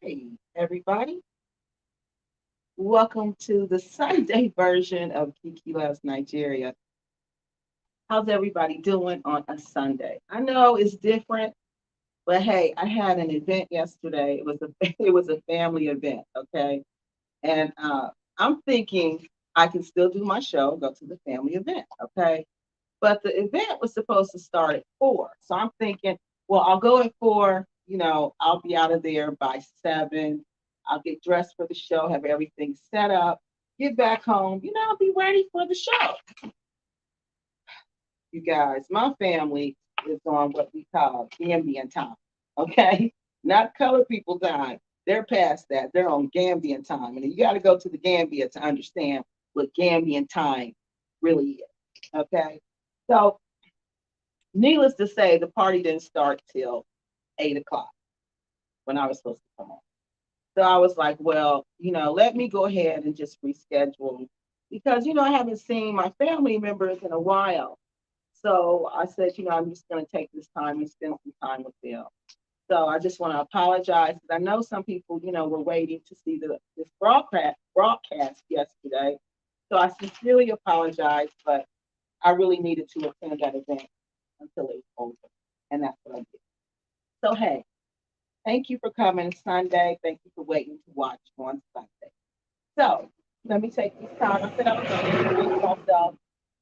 Hey, everybody. Welcome to the Sunday version of Kiki Loves Nigeria. How's everybody doing on a Sunday? I know it's different, but hey, I had an event yesterday. It was a it was a family event, okay? And I'm thinking I can still do my show, go to the family event, okay? But the event was supposed to start at 4. So I'm thinking, well, I'll go at 4, I'll be out of there by 7. I'll get dressed for the show, have everything set up, get back home, I'll be ready for the show. You guys, my family is on what we call Gambian time. Okay? Not colored people time. They're past that. They're on Gambian time. And you got to go to the Gambia to understand what Gambian time really is. Okay? So needless to say, the party didn't start till 8 o'clock when I was supposed to come home. So I was like, well, let me go ahead and just reschedule because, I haven't seen my family members in a while. So I said, I'm just going to take this time and spend some time with them. So I just want to apologize because I know some people, were waiting to see this broadcast yesterday. So I sincerely apologize, but I really needed to attend that event until it was over. And that's what I did. So, hey, thank you for coming Sunday. Thank you for waiting to watch on Sunday. So, let me take this time. I said I was going to introduce myself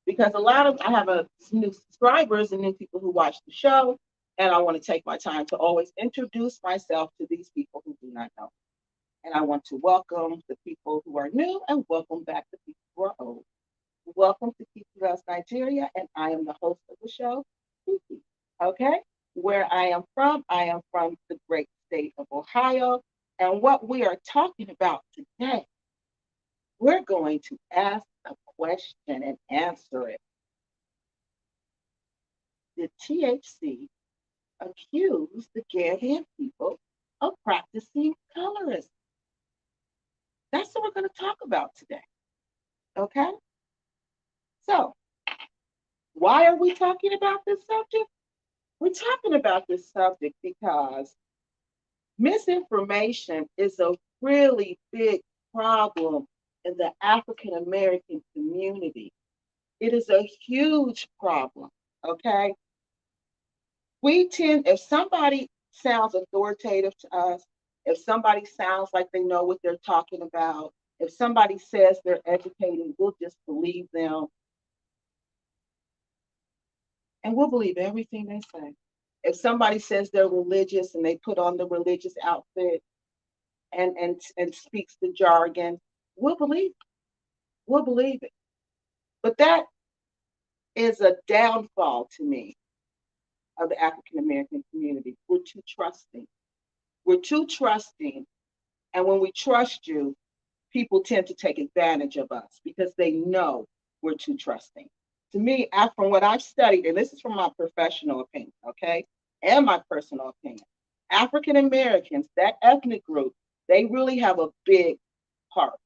because I have new subscribers and new people who watch the show. And I want to take my time to always introduce myself to these people who do not know. And I want to welcome the people who are new and welcome back the people who are old. Welcome to Kiki Loves Nigeria, and I am the host of the show, Kiki. Okay? Where I am from the great state of Ohio. And what we are talking about today, we're going to ask a question and answer it. Did THC accuse the Gambian people of practicing colorism? That's what we're going to talk about today. Okay? So, why are we talking about this subject? We're talking about this subject because misinformation is a really big problem in the African American community. It is a huge problem, okay? If somebody sounds authoritative to us, if somebody sounds like they know what they're talking about, if somebody says they're educated, we'll just believe them and we'll believe everything they say. If somebody says they're religious and they put on the religious outfit and speaks the jargon, we'll believe it. We'll believe it. But that is a downfall to me of the African American community. We're too trusting. We're too trusting. And when we trust you, people tend to take advantage of us because they know we're too trusting. To me, from what I've studied, and this is from my professional opinion, okay, and my personal opinion, African Americans, that ethnic group, they really have a big heart.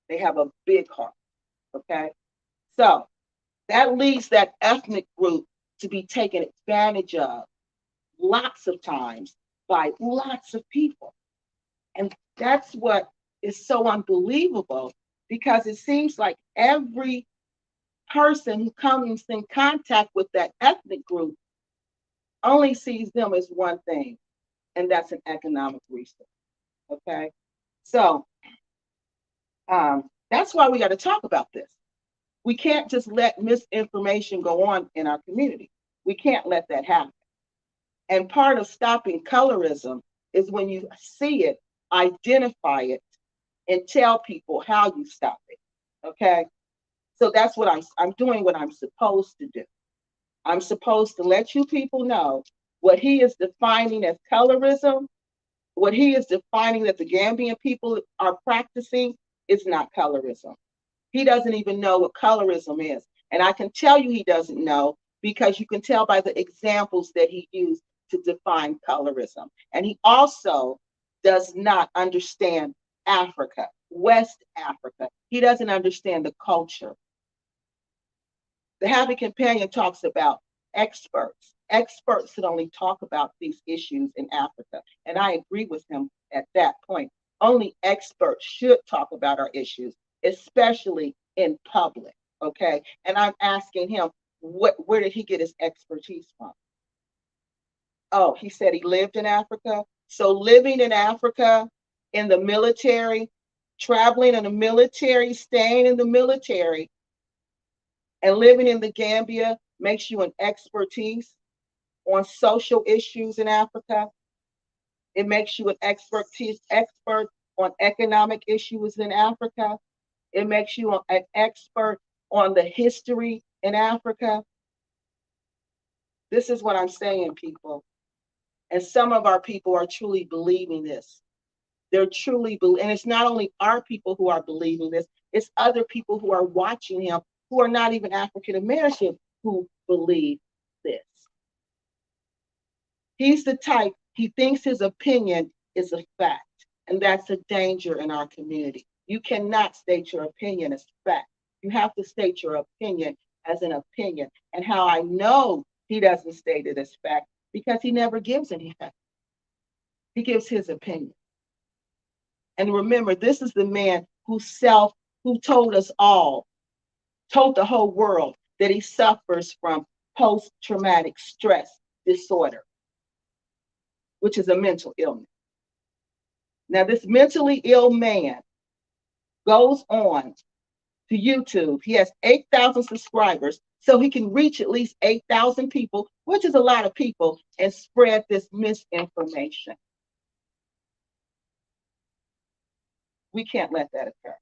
They have a big heart, okay? So that leads that ethnic group to be taken advantage of lots of times by lots of people. And that's what is so unbelievable because it seems like every person who comes in contact with that ethnic group only sees them as one thing, and that's an economic resource. Okay. So that's why we got to talk about this. We can't just let misinformation go on in our community. We can't let that happen. And part of stopping colorism is when you see it, identify it, and tell people how you stop it. Okay. So that's what I'm doing what I'm supposed to do. I'm supposed to let you people know what he is defining as colorism, what he is defining that the Gambian people are practicing is not colorism. He doesn't even know what colorism is. And I can tell you he doesn't know because you can tell by the examples that he used to define colorism. And he also does not understand Africa, West Africa. He doesn't understand the culture. The Happy Companion talks about experts that only talk about these issues in Africa. And I agree with him at that point. Only experts should talk about our issues, especially in public. Okay. And I'm asking him, where did he get his expertise from? Oh, he said he lived in Africa. So living in Africa, in the military, traveling in the military, staying in the military, and living in the Gambia makes you an expertise on social issues in Africa. It makes you an expert on economic issues in Africa. It makes you an expert on the history in Africa. This is what I'm saying, people. And some of our people are truly believing this. They're truly and it's not only our people who are believing this, it's other people who are watching him who are not even African American who believe this. He's the type, he thinks his opinion is a fact, and that's a danger in our community. You cannot state your opinion as fact. You have to state your opinion as an opinion. And how I know he doesn't state it as fact, because he never gives any fact. He gives his opinion. And remember, this is the man who told us all, told the whole world that he suffers from post-traumatic stress disorder, which is a mental illness. Now, this mentally ill man goes on to YouTube. He has 8,000 subscribers, so he can reach at least 8,000 people, which is a lot of people, and spread this misinformation. We can't let that occur.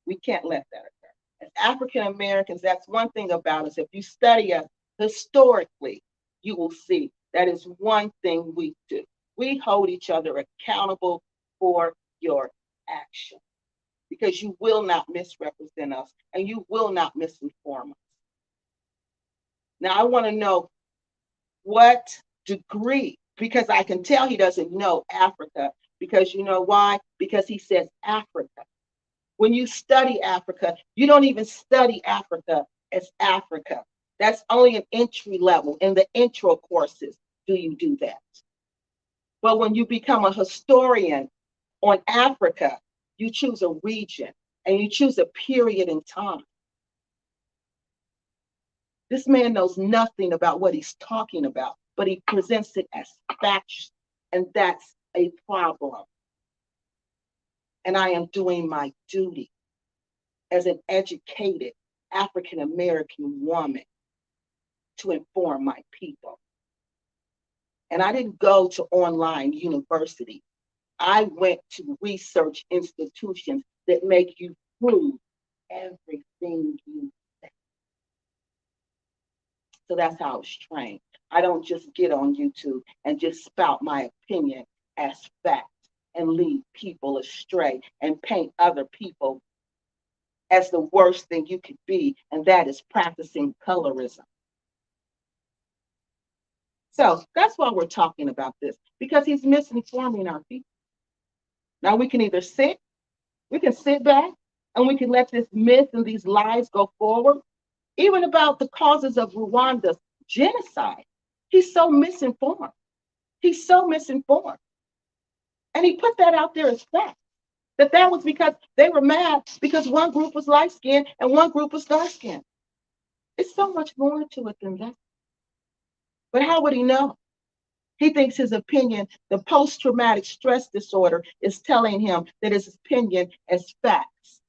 We can't let that occur. As African Americans, that's one thing about us. If you study us historically, you will see that is one thing we do. We hold each other accountable for your action, because you will not misrepresent us and you will not misinform us. Now, I want to know what degree, because I can tell he doesn't know Africa, because you know why? Because he says Africa. When you study Africa, you don't even study Africa as Africa. That's only an entry level. In the intro courses, do you do that? But when you become a historian on Africa, you choose a region and you choose a period in time. This man knows nothing about what he's talking about, but he presents it as facts, and that's a problem. And I am doing my duty as an educated African American woman to inform my people. And I didn't go to online university. I went to research institutions that make you prove everything you say. So that's how I was trained. I don't just get on YouTube and just spout my opinion as fact and lead people astray and paint other people as the worst thing you could be, and that is practicing colorism. So that's why we're talking about this, because he's misinforming our people. Now we can either sit back and we can let this myth and these lies go forward, even about the causes of Rwanda's genocide. He's so misinformed. He's so misinformed. And he put that out there as fact, that was because they were mad because one group was light-skinned and one group was dark-skinned. It's so much more to it than that. But how would he know? He thinks his opinion, the post-traumatic stress disorder, is telling him that his opinion as facts.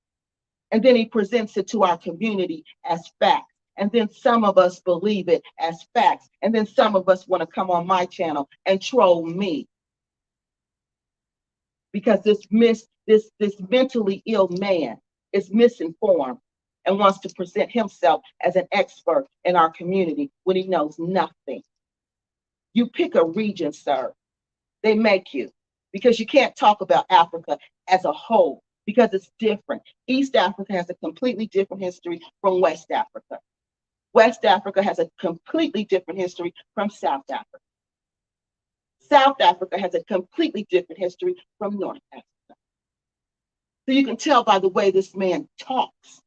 And then he presents it to our community as facts. And then some of us believe it as facts. And then some of us want to come on my channel and troll me. Because this mentally ill man is misinformed and wants to present himself as an expert in our community when he knows nothing. You pick a region, sir. They make you, because you can't talk about Africa as a whole, because it's different. East Africa has a completely different history from West Africa. West Africa has a completely different history from South Africa. South Africa has a completely different history from North Africa. So you can tell by the way this man talks,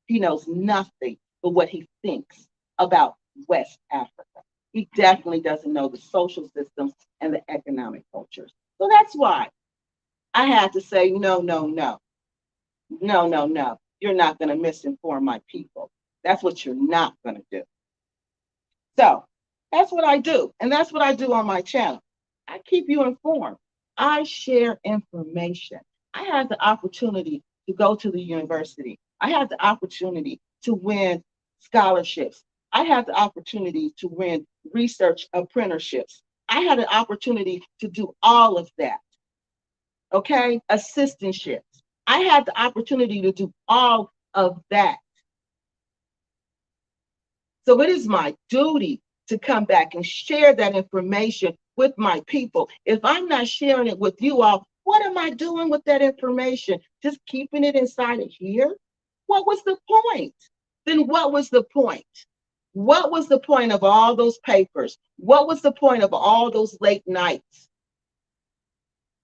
he knows nothing but what he thinks about West Africa. He definitely doesn't know the social systems and the economic cultures. So that's why I had to say, no, no, no, no, no, no. You're not going to misinform my people. That's what you're not going to do. So that's what I do. And that's what I do on my channel. I keep you informed. I share information. I had the opportunity to go to the university. I had the opportunity to win scholarships. I had the opportunity to win research apprenticeships. I had an opportunity to do all of that. Okay? Assistantships. I had the opportunity to do all of that. So it is my duty to come back and share that information with my people. If I'm not sharing it with you all, what am I doing with that information? Just keeping it inside of here? What was the point? Then what was the point? What was the point of all those papers? What was the point of all those late nights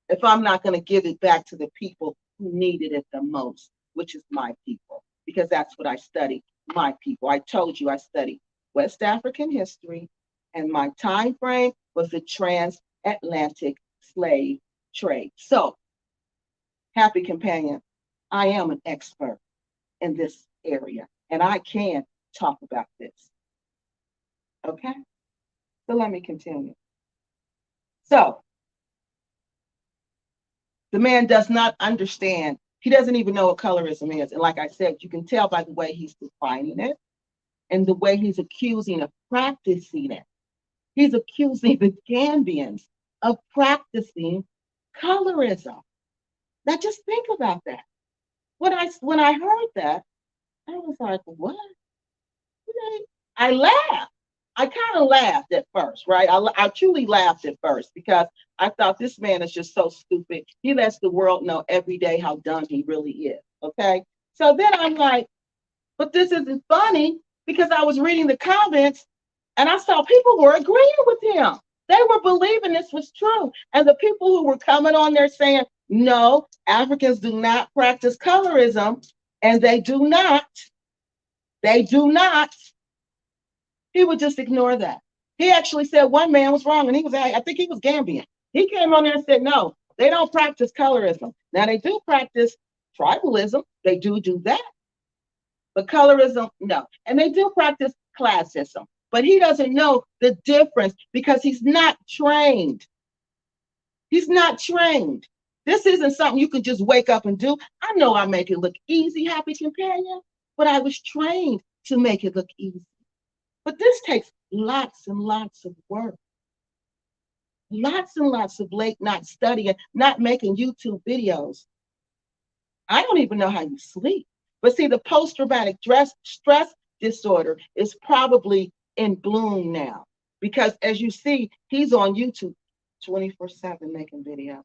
if I'm not going to give it back to the people who needed it the most, which is my people? Because that's what I study, my people. I told you I studied West African history, and my time frame was the transatlantic slave trade. So, happy companion, I am an expert in this area, and I can talk about this. Okay? So let me continue. So, the man does not understand. He doesn't even know what colorism is. And like I said, you can tell by the way he's defining it and the way he's accusing of practicing it. He's accusing the Gambians of practicing colorism. Now just think about that. When I heard that, I was like, what? I laughed. I kind of laughed at first, right? I truly laughed at first because I thought this man is just so stupid. He lets the world know every day how dumb he really is. Okay. So then I'm like, but this isn't funny because I was reading the comments and I saw people were agreeing with him. They were believing this was true. And the people who were coming on there saying, no, Africans do not practice colorism, and they do not. They do not. He would just ignore that. He actually said one man was wrong, and I think he was Gambian. He came on there and said, no, they don't practice colorism. Now, they do practice tribalism. They do that. But colorism, no. And they do practice classism. But he doesn't know the difference because he's not trained. He's not trained. This isn't something you can just wake up and do. I know I make it look easy, happy companion, but I was trained to make it look easy. But this takes lots and lots of work. Lots and lots of late night studying, not making YouTube videos. I don't even know how you sleep. But see, the post-traumatic stress disorder is probably in bloom now. Because as you see, he's on YouTube 24/7 making videos.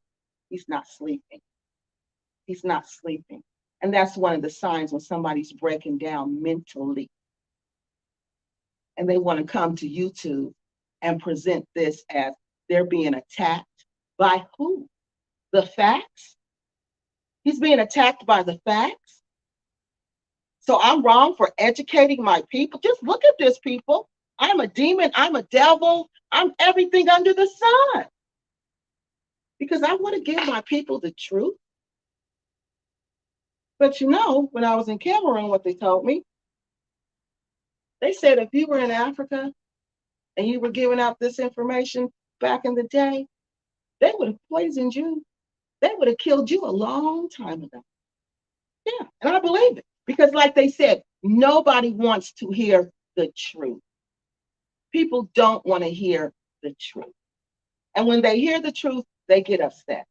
He's not sleeping. He's not sleeping. And that's one of the signs when somebody's breaking down mentally. And they want to come to YouTube and present this as they're being attacked by who? The facts? He's being attacked by the facts. So I'm wrong for educating my people. Just look at this, people. I'm a demon. I'm a devil. I'm everything under the sun. Because I want to give my people the truth. But you know, when I was in Cameroon, what they told me, they said if you were in Africa and you were giving out this information back in the day, they would have poisoned you. They would have killed you a long time ago. Yeah, and I believe it. Because like they said, nobody wants to hear the truth. People don't want to hear the truth. And when they hear the truth, they get upset.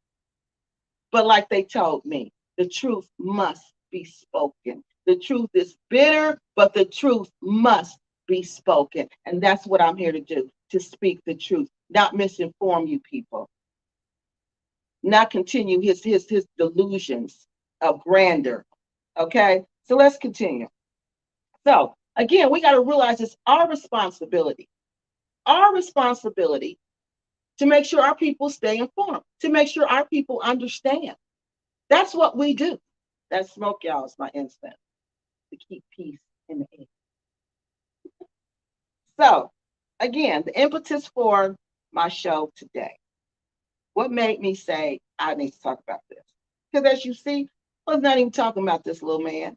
But like they told me, the truth must be spoken. The truth is bitter, but the truth must be spoken. And that's what I'm here to do, to speak the truth, not misinform you people, not continue his delusions of grandeur. Okay, so let's continue. So again, we got to realize it's our responsibility to make sure our people stay informed, to make sure our people understand. That's what we do. That smoke, y'all, is my incense to keep peace in the air. So, again, the impetus for my show today. What made me say, I need to talk about this. Because as you see, I was not even talking about this little man.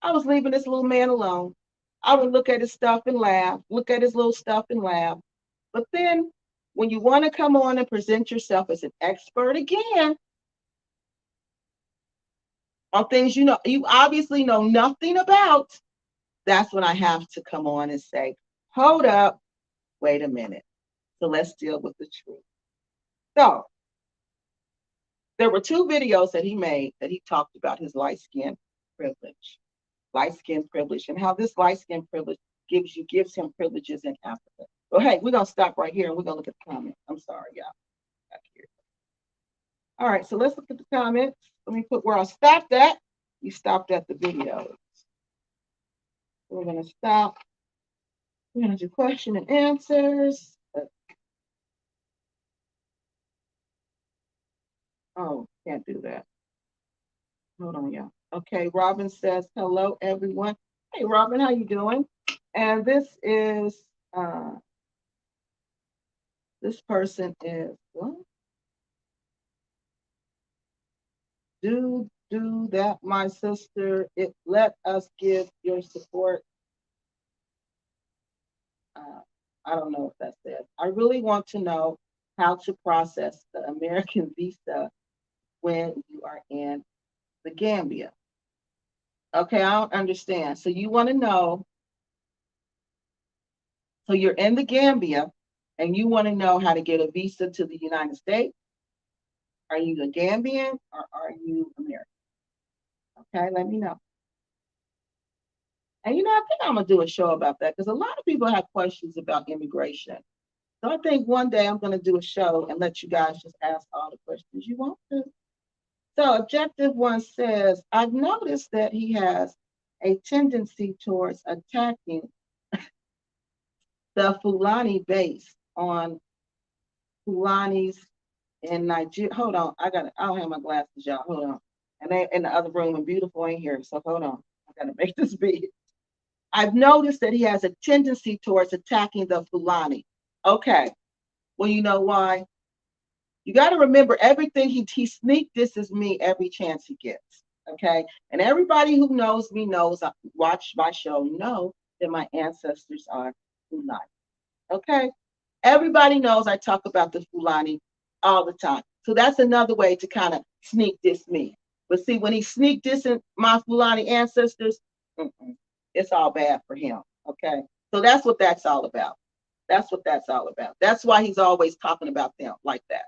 I was leaving this little man alone. I would look at his stuff and laugh, look at his little stuff and laugh. But then when you want to come on and present yourself as an expert again on things you obviously know nothing about, that's when I have to come on and say, hold up, wait a minute. So let's deal with the truth. So there were 2 videos that he made that he talked about his light skin privilege, and how this light skin privilege gives him privileges in Africa. Well, hey, we're gonna stop right here and we're gonna look at the comments. I'm sorry, y'all. Back here. All right, so let's look at the comments. Let me put where I stopped at. We stopped at the videos. We're gonna stop. We're gonna do question and answers. Oh, can't do that. Hold on, y'all. Okay, Robin says, hello, everyone. Hey, Robin, how you doing? And this person is, what? Do that, my sister. Let us give your support. I don't know what that says. I really want to know how to process the American visa when you are in the Gambia. Okay, I don't understand. So you want to know, so you're in the Gambia and you want to know how to get a visa to the United States? Are you a Gambian or are you American? Okay, let me know. And I think I'm going to do a show about that because a lot of people have questions about immigration. So I think one day I'm going to do a show and let you guys just ask all the questions you want to. So Objective 1 says, I've noticed that he has a tendency towards attacking the Fulani based on Fulanis in Nigeria. Hold on, I don't have my glasses, y'all. Hold on. And they in the other room and Beautiful ain't here. So hold on. I gotta make this big. I've noticed that he has a tendency towards attacking the Fulani. Okay. Well, you know why? You got to remember everything he sneak disses me every chance he gets. Okay. And everybody who knows me knows, watch my show, know that my ancestors are Fulani. Okay. Everybody knows I talk about the Fulani all the time. So that's another way to kind of sneak diss me. But see, when he sneak dissing my Fulani ancestors, it's all bad for him. Okay. So that's what that's all about. That's what that's all about. That's why he's always talking about them like that.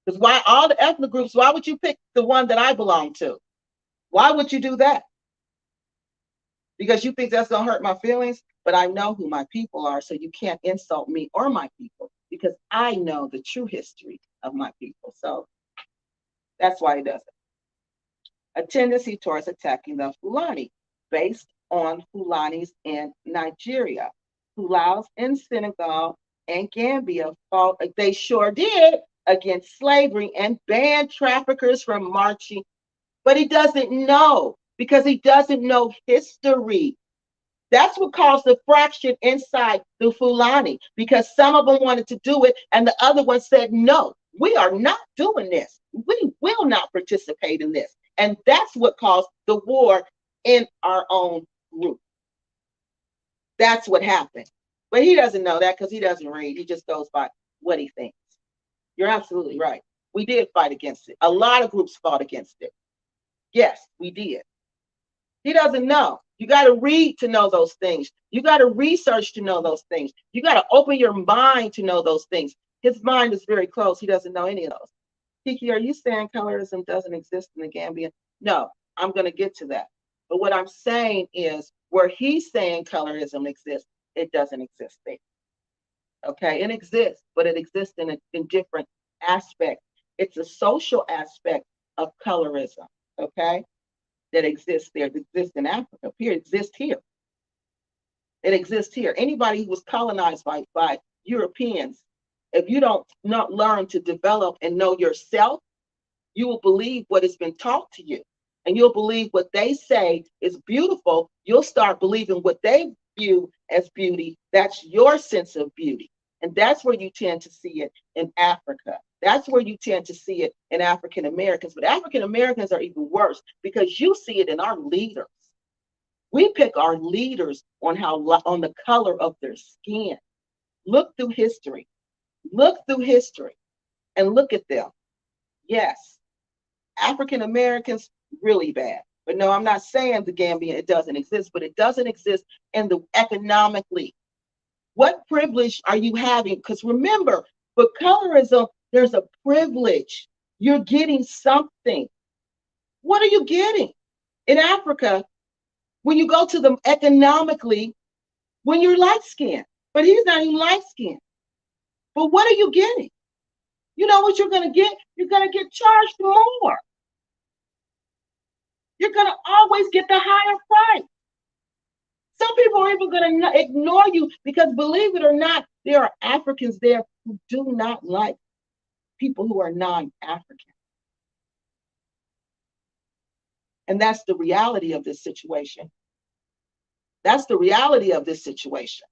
Because why all the ethnic groups, why would you pick the one that I belong to? Why would you do that? Because you think that's going to hurt my feelings? But I know who my people are, so you can't insult me or my people because I know the true history of my people. So that's why he does it. A tendency towards attacking the Fulani based on Fulanis in Nigeria. Fulaus in Senegal and Gambia fought, they sure did, against slavery and banned traffickers from marching. But he doesn't know because he doesn't know history. That's what caused the fraction inside the Fulani because some of them wanted to do it and the other one said, no, we are not doing this. We will not participate in this. And that's what caused the war in our own group. That's what happened. But he doesn't know that because he doesn't read. He just goes by what he thinks. You're absolutely right. We did fight against it. A lot of groups fought against it. Yes, we did. He doesn't know. You got to read to know those things. You got to research to know those things. You got to open your mind to know those things. His mind is very closed. He doesn't know any of those. Kiki, are you saying colorism doesn't exist in the Gambia? No, I'm going to get to that. But what I'm saying is where he's saying colorism exists, it doesn't exist there. Okay, it exists, but it exists in different aspects. It's a social aspect of colorism, okay, that exists there. It exists in Africa. Here, it exists here. It exists here. Anybody who was colonized by Europeans, if you don't not learn to develop and know yourself, you will believe what has been taught to you. And you'll believe what they say is beautiful. You'll start believing what they view as beauty. That's your sense of beauty. And that's where you tend to see it in Africa. That's where you tend to see it in African Americans. But African Americans are even worse because you see it in our leaders. We pick our leaders on on the color of their skin. Look through history. Look through history and look at them. Yes, African Americans, really bad. But no, I'm not saying the Gambia, it doesn't exist, but it doesn't exist in the economically. What privilege are you having? Because remember, for colorism, there's a privilege. You're getting something. What are you getting? In Africa, when you go to them economically, when you're light skinned, but he's not even light skinned. But what are you getting? You know what you're going to get? You're going to get charged more. You're going to always get the higher price. Some people are even going to ignore you because, believe it or not, there are Africans there who do not like people who are non-African. And that's the reality of this situation. That's the reality of this situation.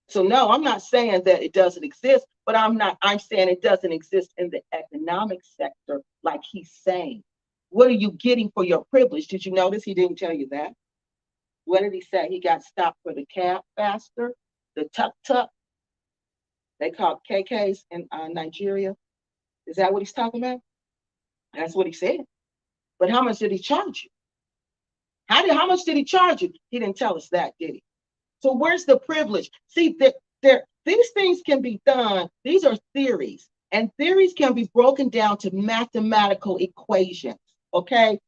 So no, I'm not saying that it doesn't exist, but I'm saying it doesn't exist in the economic sector like he's saying. What are you getting for your privilege? Did you notice he didn't tell you that? What did he say? He got stopped for the cab faster, the tuk-tuk. They call KKs in Nigeria. Is that what he's talking about? That's what he said. But how much did he charge you? How much did he charge you? He didn't tell us that, did he? So where's the privilege? See, these things can be done. These are theories, and theories can be broken down to mathematical equations, okay?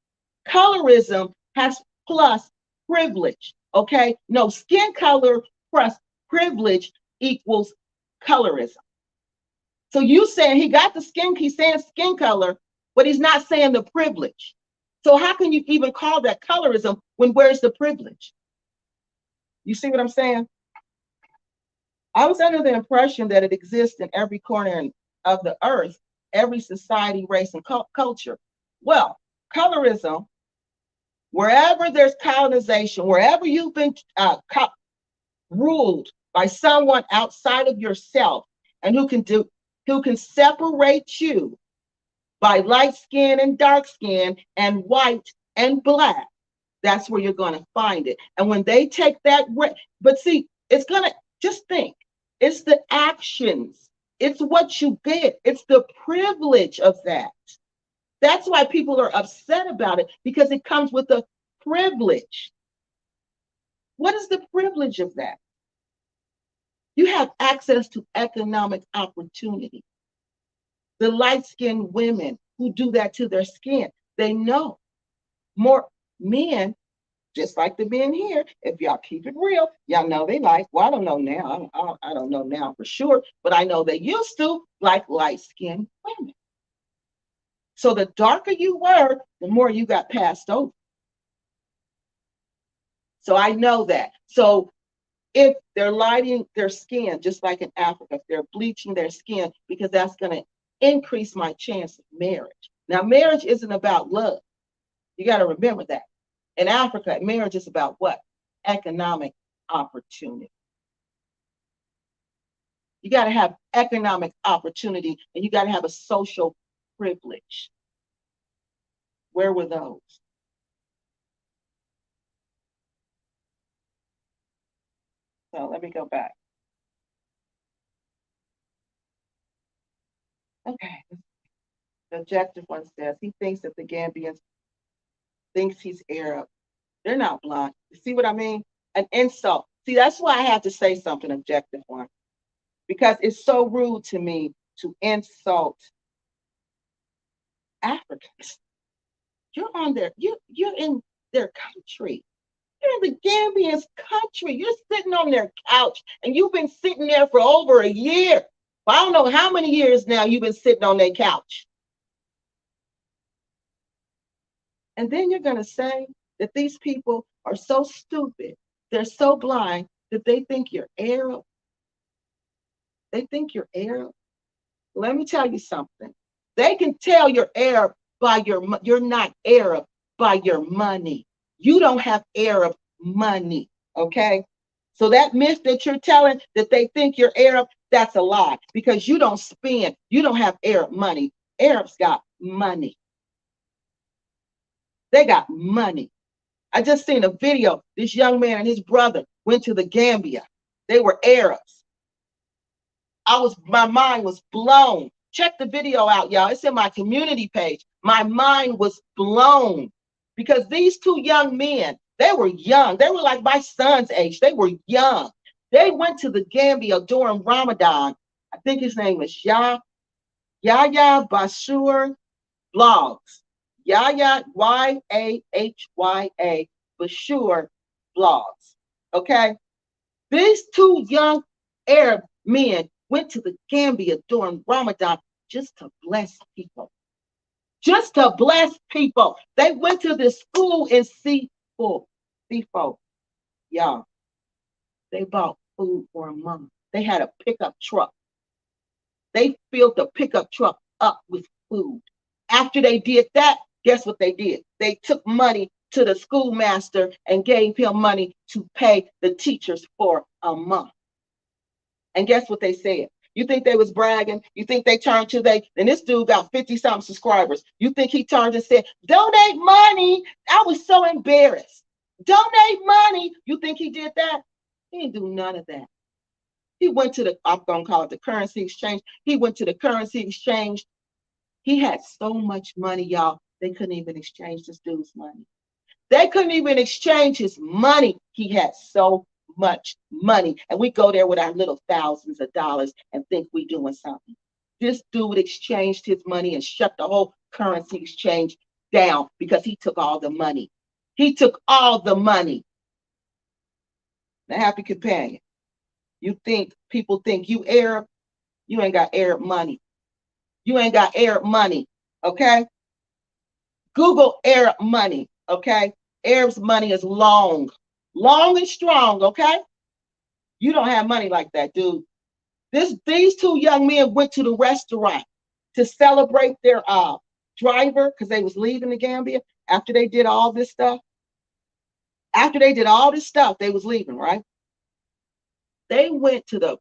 Colorism has plus privilege, okay? No, skin color plus privilege equals colorism. So you saying he got the skin, he's saying skin color, but he's not saying the privilege. So how can you even call that colorism when where's the privilege? You see what I'm saying? I was under the impression that it exists in every corner of the earth, every society, race, and culture. Well, colorism, wherever there's colonization, wherever you've been ruled by someone outside of yourself and who can separate you by light skin and dark skin and white and black, that's where you're going to find it. And when they take that, but see, it's going to, just think, it's the actions, it's what you get, it's the privilege of that. That's why people are upset about it, because it comes with a privilege. What is the privilege of that? You have access to economic opportunity. The light-skinned women who do that to their skin, they know more men, just like the men here, if y'all keep it real, y'all know they like, well, I don't know now, I don't know now for sure, but I know they used to like light-skinned women. So the darker you were, the more you got passed over. So I know that. So if they're lighting their skin, just like in Africa, if they're bleaching their skin, because that's going to increase my chance of marriage. Now, marriage isn't about love. You got to remember that. In Africa, marriage is about what? Economic opportunity. You got to have economic opportunity, and you got to have a social privilege. Where were those? So let me go back. Okay. The objective one says he thinks that the Gambians thinks he's Arab. They're not blind. You see what I mean? An insult. See, that's why I have to say something, objective one, because it's so rude to me to insult Africans. You're on their, you're in their country. You're in the Gambians' country. You're sitting on their couch, and you've been sitting there for over a year. Well, I don't know how many years now you've been sitting on their couch. And then you're going to say that these people are so stupid, they're so blind, that they think you're Arab. They think you're Arab. Let me tell you something. They can tell you're Arab by you're not Arab by your money. You don't have Arab money, okay? So that myth that you're telling that they think you're Arab, That's a lie, because you don't spend, you don't have Arab money. Arabs got money. They got money. I just seen a video. This young man and his brother went to the Gambia. They were Arabs. My mind was blown. Check the video out, y'all. It's in my community page. My mind was blown because these two young men, they were young. They were like my son's age. They were young. They went to the Gambia during Ramadan. I think his name is Yahya Bashir Blogs. Yahya, Yahya Bashir Blogs. Okay? These two young Arab men went to the Gambia during Ramadan just to bless people. Just to bless people. They went to this school in Sifo. Y'all. They bought food for a month. They had a pickup truck. They filled the pickup truck up with food. After they did that, guess what they did? They took money to the schoolmaster and gave him money to pay the teachers for a month. And guess what they said? You think they was bragging? You think they turned to and this dude got 50-something subscribers. You think he turned and said, donate money? I was so embarrassed. Donate money. You think he did that? He didn't do none of that. He went to I'm going to call it the currency exchange. He went to the currency exchange. He had so much money, y'all, they couldn't even exchange this dude's money. They couldn't even exchange his money. He had so much money. And we go there with our little thousands of dollars and think we doing something. This dude exchanged his money and shut the whole currency exchange down because he took all the money. He took all the money. Now, happy companion. People think you Arab, you ain't got Arab money. You ain't got Arab money, okay? Google Arab money, okay? Arab's money is long and strong, okay? You don't have money like that, dude. These two young men went to the restaurant to celebrate their driver because they was leaving the Gambia after they did all this stuff. After they did all this stuff, they was leaving, right? They went to the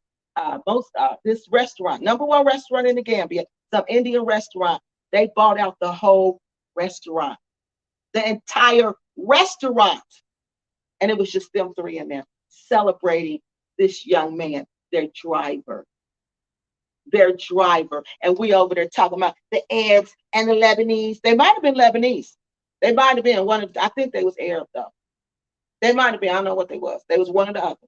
this restaurant, #1 restaurant in the Gambia, some Indian restaurant. They bought out the whole restaurant, the entire restaurant. And it was just them three in there celebrating this young man, their driver. And we over there talking about the Arabs and the Lebanese. They might have been Lebanese. They might have been I think they was Arab though. They might have been, I don't know what they was. They was one or the other.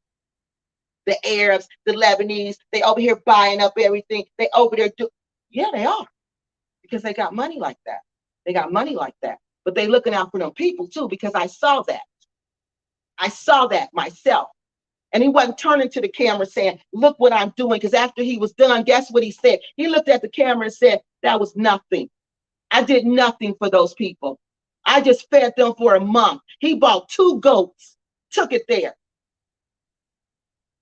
The Arabs, the Lebanese, they over here buying up everything. They over there yeah, they are. Because they got money like that. They got money like that. But they looking out for them people too, because I saw that. I saw that myself. And he wasn't turning to the camera saying, look what I'm doing. Because after he was done, guess what he said? He looked at the camera and said, that was nothing. I did nothing for those people. I just fed them for a month. He bought 2 goats, took it there.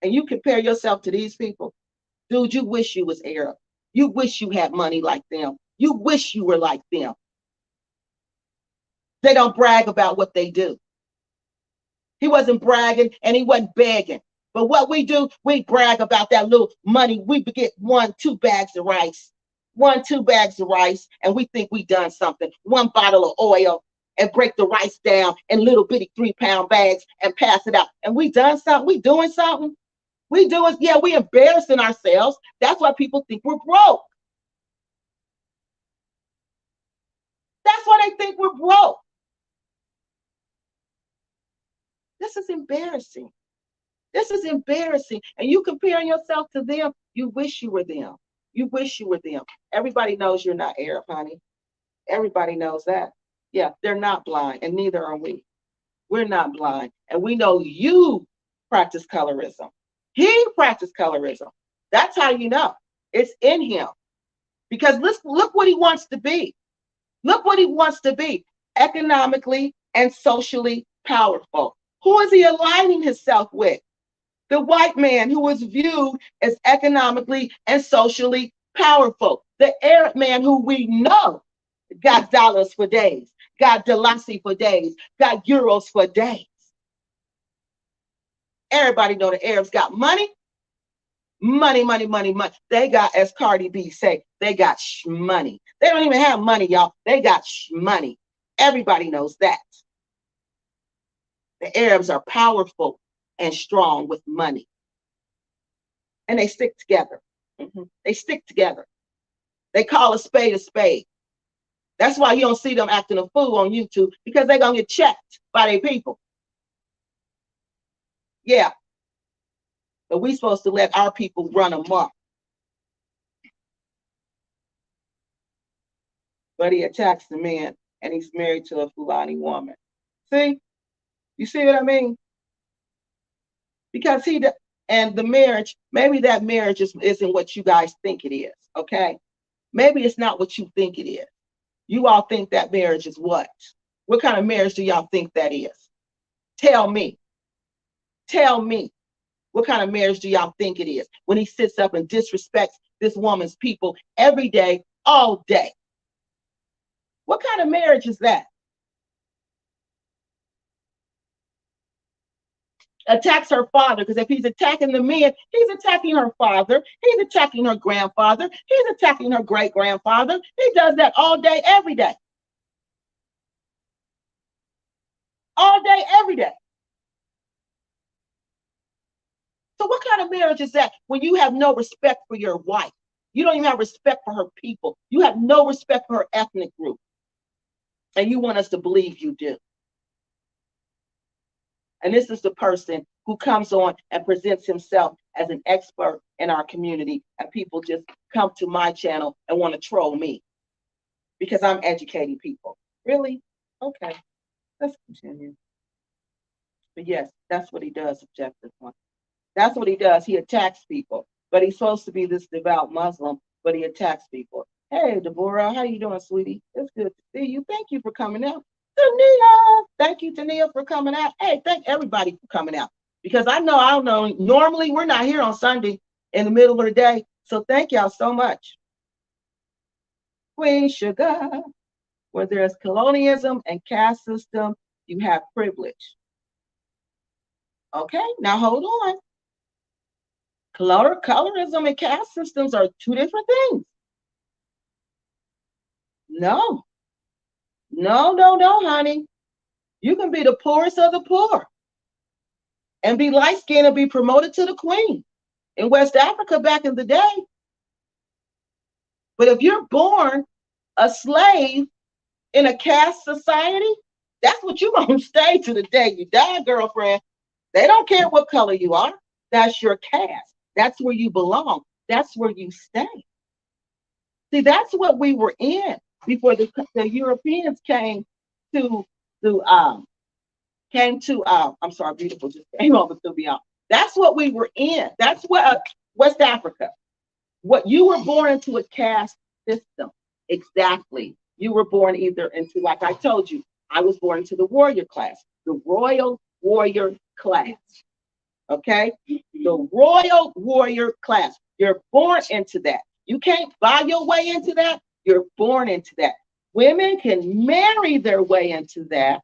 And you compare yourself to these people. Dude, you wish you was Arab. You wish you had money like them. You wish you were like them. They don't brag about what they do. He wasn't bragging and he wasn't begging. But what we do, we brag about that little money. We get 1-2 bags of rice. 1-2 bags of rice, and we think we done something. 1 bottle of oil, and break the rice down in little bitty 3-pound bags and pass it out. And we done something. We doing something. We embarrassing ourselves. That's why people think we're broke. That's why they think we're broke. This is embarrassing. This is embarrassing. And you comparing yourself to them, you wish you were them. You wish you were them. Everybody knows you're not Arab, honey. Everybody knows that. Yeah, they're not blind, and neither are we. We're not blind. And we know you practice colorism. He practiced colorism. That's how you know. It's in him. Because look what he wants to be. Look what he wants to be. Economically and socially powerful. Who is he aligning himself with? The white man who is viewed as economically and socially powerful. The Arab man who we know got dollars for days, got Dalasi for days, got euros for days. Everybody know the Arabs got money. Money, money, money, money. They got, as Cardi B say, they got money. They don't even have money, y'all. They got money. Everybody knows that. The Arabs are powerful and strong with money. And they stick together. They stick together. They call a spade a spade. That's why you don't see them acting a fool on YouTube, because they're going to get checked by their people. Yeah. But we're supposed to let our people run amok. But he attacks the man, and he's married to a Fulani woman. See? You see what I mean? Because and the marriage, maybe that marriage isn't what you guys think it is, okay? Maybe it's not what you think it is. You all think that marriage is what? What kind of marriage do y'all think that is? Tell me. Tell me. What kind of marriage do y'all think it is when he sits up and disrespects this woman's people every day, all day? What kind of marriage is that? Attacks her father, because if he's attacking the men, he's attacking her father, he's attacking her grandfather, he's attacking her great-grandfather. He does that all day, every day. All day, every day. So what kind of marriage is that when you have no respect for your wife? You don't even have respect for her people. You have no respect for her ethnic group. And you want us to believe you do. And this is the person who comes on and presents himself as an expert in our community. And people just come to my channel and want to troll me because I'm educating people. Really? Okay, let's continue. But yes, that's what he does, Objective One. That's what he does. He attacks people. But he's supposed to be this devout Muslim, but he attacks people. Hey, Deborah, how you doing, sweetie? It's good to see you. Thank you for coming out. Tania, thank you, Tania, for coming out. Hey, thank everybody for coming out. Because I don't know, normally we're not here on Sunday in the middle of the day. So thank y'all so much. Queen Sugar, where there's colonialism and caste system, you have privilege. Okay, now hold on. Colorism and caste systems are two different things. No, honey. You can be the poorest of the poor and be light-skinned and be promoted to the queen in West Africa back in the day. But if you're born a slave in a caste society, that's what you're going to stay to the day you die, girlfriend. They don't care what color you are. That's your caste. That's where you belong. That's where you stay. See, that's what we were in before the Europeans came to I'm sorry, beautiful just came over to me out. That's what we were in. That's what West Africa. What you were born into a caste system. Exactly. You were born either into, like I told you, I was born into the warrior class, the royal warrior class. Okay? The royal warrior class. You're born into that. You can't buy your way into that. You're born into that. Women can marry their way into that,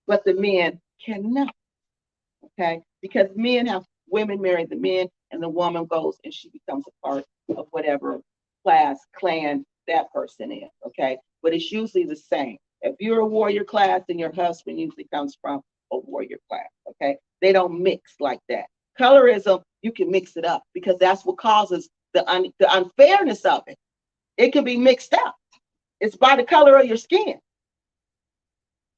but the men cannot. Okay? Because women marry the men, and the woman goes and she becomes a part of whatever class, clan that person is. Okay? But it's usually the same. If you're a warrior class, then your husband usually comes from a warrior class. Okay? They don't mix like that. Colorism, you can mix it up because that's what causes the unfairness of it. It can be mixed up. It's by the color of your skin.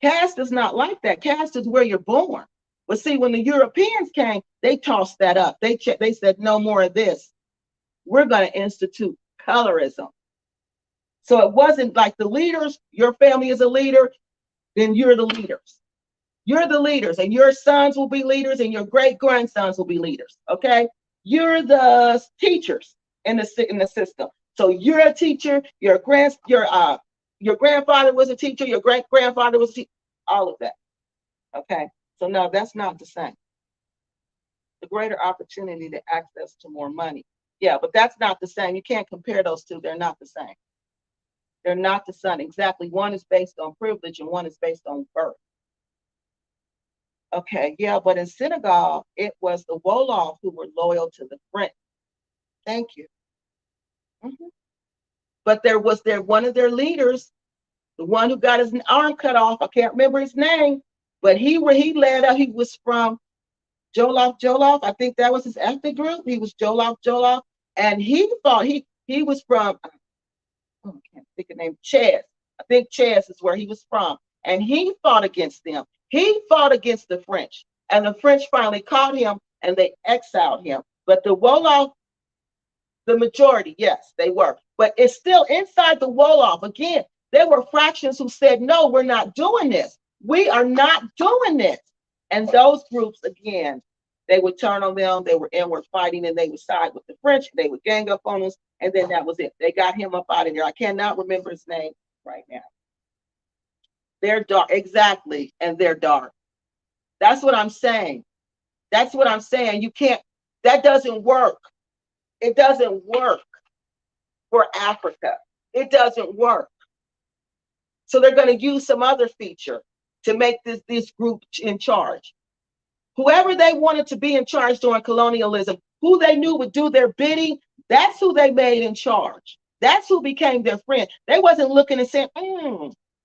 Caste is not like that. Caste is where you're born. But see, when the Europeans came, they tossed that up. They said, no more of this. We're going to institute colorism. So it wasn't like the leaders, your family is a leader, then you're the leaders. You're the leaders, and your sons will be leaders, and your great-grandsons will be leaders, okay? You're the teachers in the system. So you're a teacher, your grandfather was a teacher, your great-grandfather was a teacher, all of that, okay? So no, that's not the same. The greater opportunity to access to more money. Yeah, but that's not the same. You can't compare those two. They're not the same. They're not the same. Exactly. One is based on privilege and one is based on birth. Okay, yeah, but in Senegal, it was the Wolof who were loyal to the French. Thank you. Mhm. But there was one of their leaders, the one who got his arm cut off. I can't remember his name, but he led up. He was from Jollof. I think that was his ethnic group. He was Jollof, and he thought he was from, oh, I can't think of the name, Chaz. I think Chaz is where he was from, and he fought against them. He fought against the French, and the French finally caught him and they exiled him. But the Wolof, the majority, yes, they were. But it's still inside the Wolof. Again, there were fractions who said, no, we're not doing this. We are not doing this. And those groups, again, they would turn on them. They were inward fighting, and they would side with the French. They would gang up on us, and then that was it. They got him up out of there. I cannot remember his name right now. They're dark, exactly, and they're dark. That's what I'm saying. That's what I'm saying. You can't, that doesn't work. It doesn't work for Africa. It doesn't work. So they're going to use some other feature to make this group in charge. Whoever they wanted to be in charge during colonialism, who they knew would do their bidding, that's who they made in charge. That's who became their friend. They wasn't looking and saying,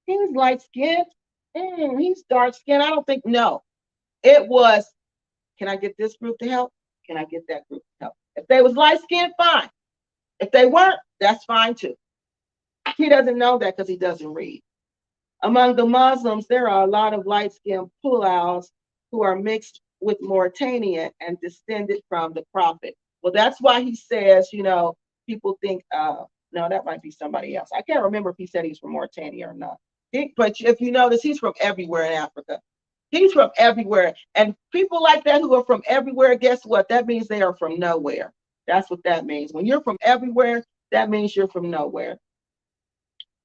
he's light skinned, he's dark skinned. I don't think, no. It was, can I get this group to help? Can I get that group to help? If they was light skinned, fine. If they weren't, that's fine too. He doesn't know that because he doesn't read. Among the Muslims, there are a lot of light-skinned Pulaus who are mixed with Mauritanian and descended from the Prophet. Well, that's why he says, people think, no, that might be somebody else. I can't remember if he said he's from Mauritania or not. But if you notice, he's from everywhere in Africa. He's from everywhere. And people like that who are from everywhere, guess what? That means they are from nowhere. That's what that means. When you're from everywhere, that means you're from nowhere.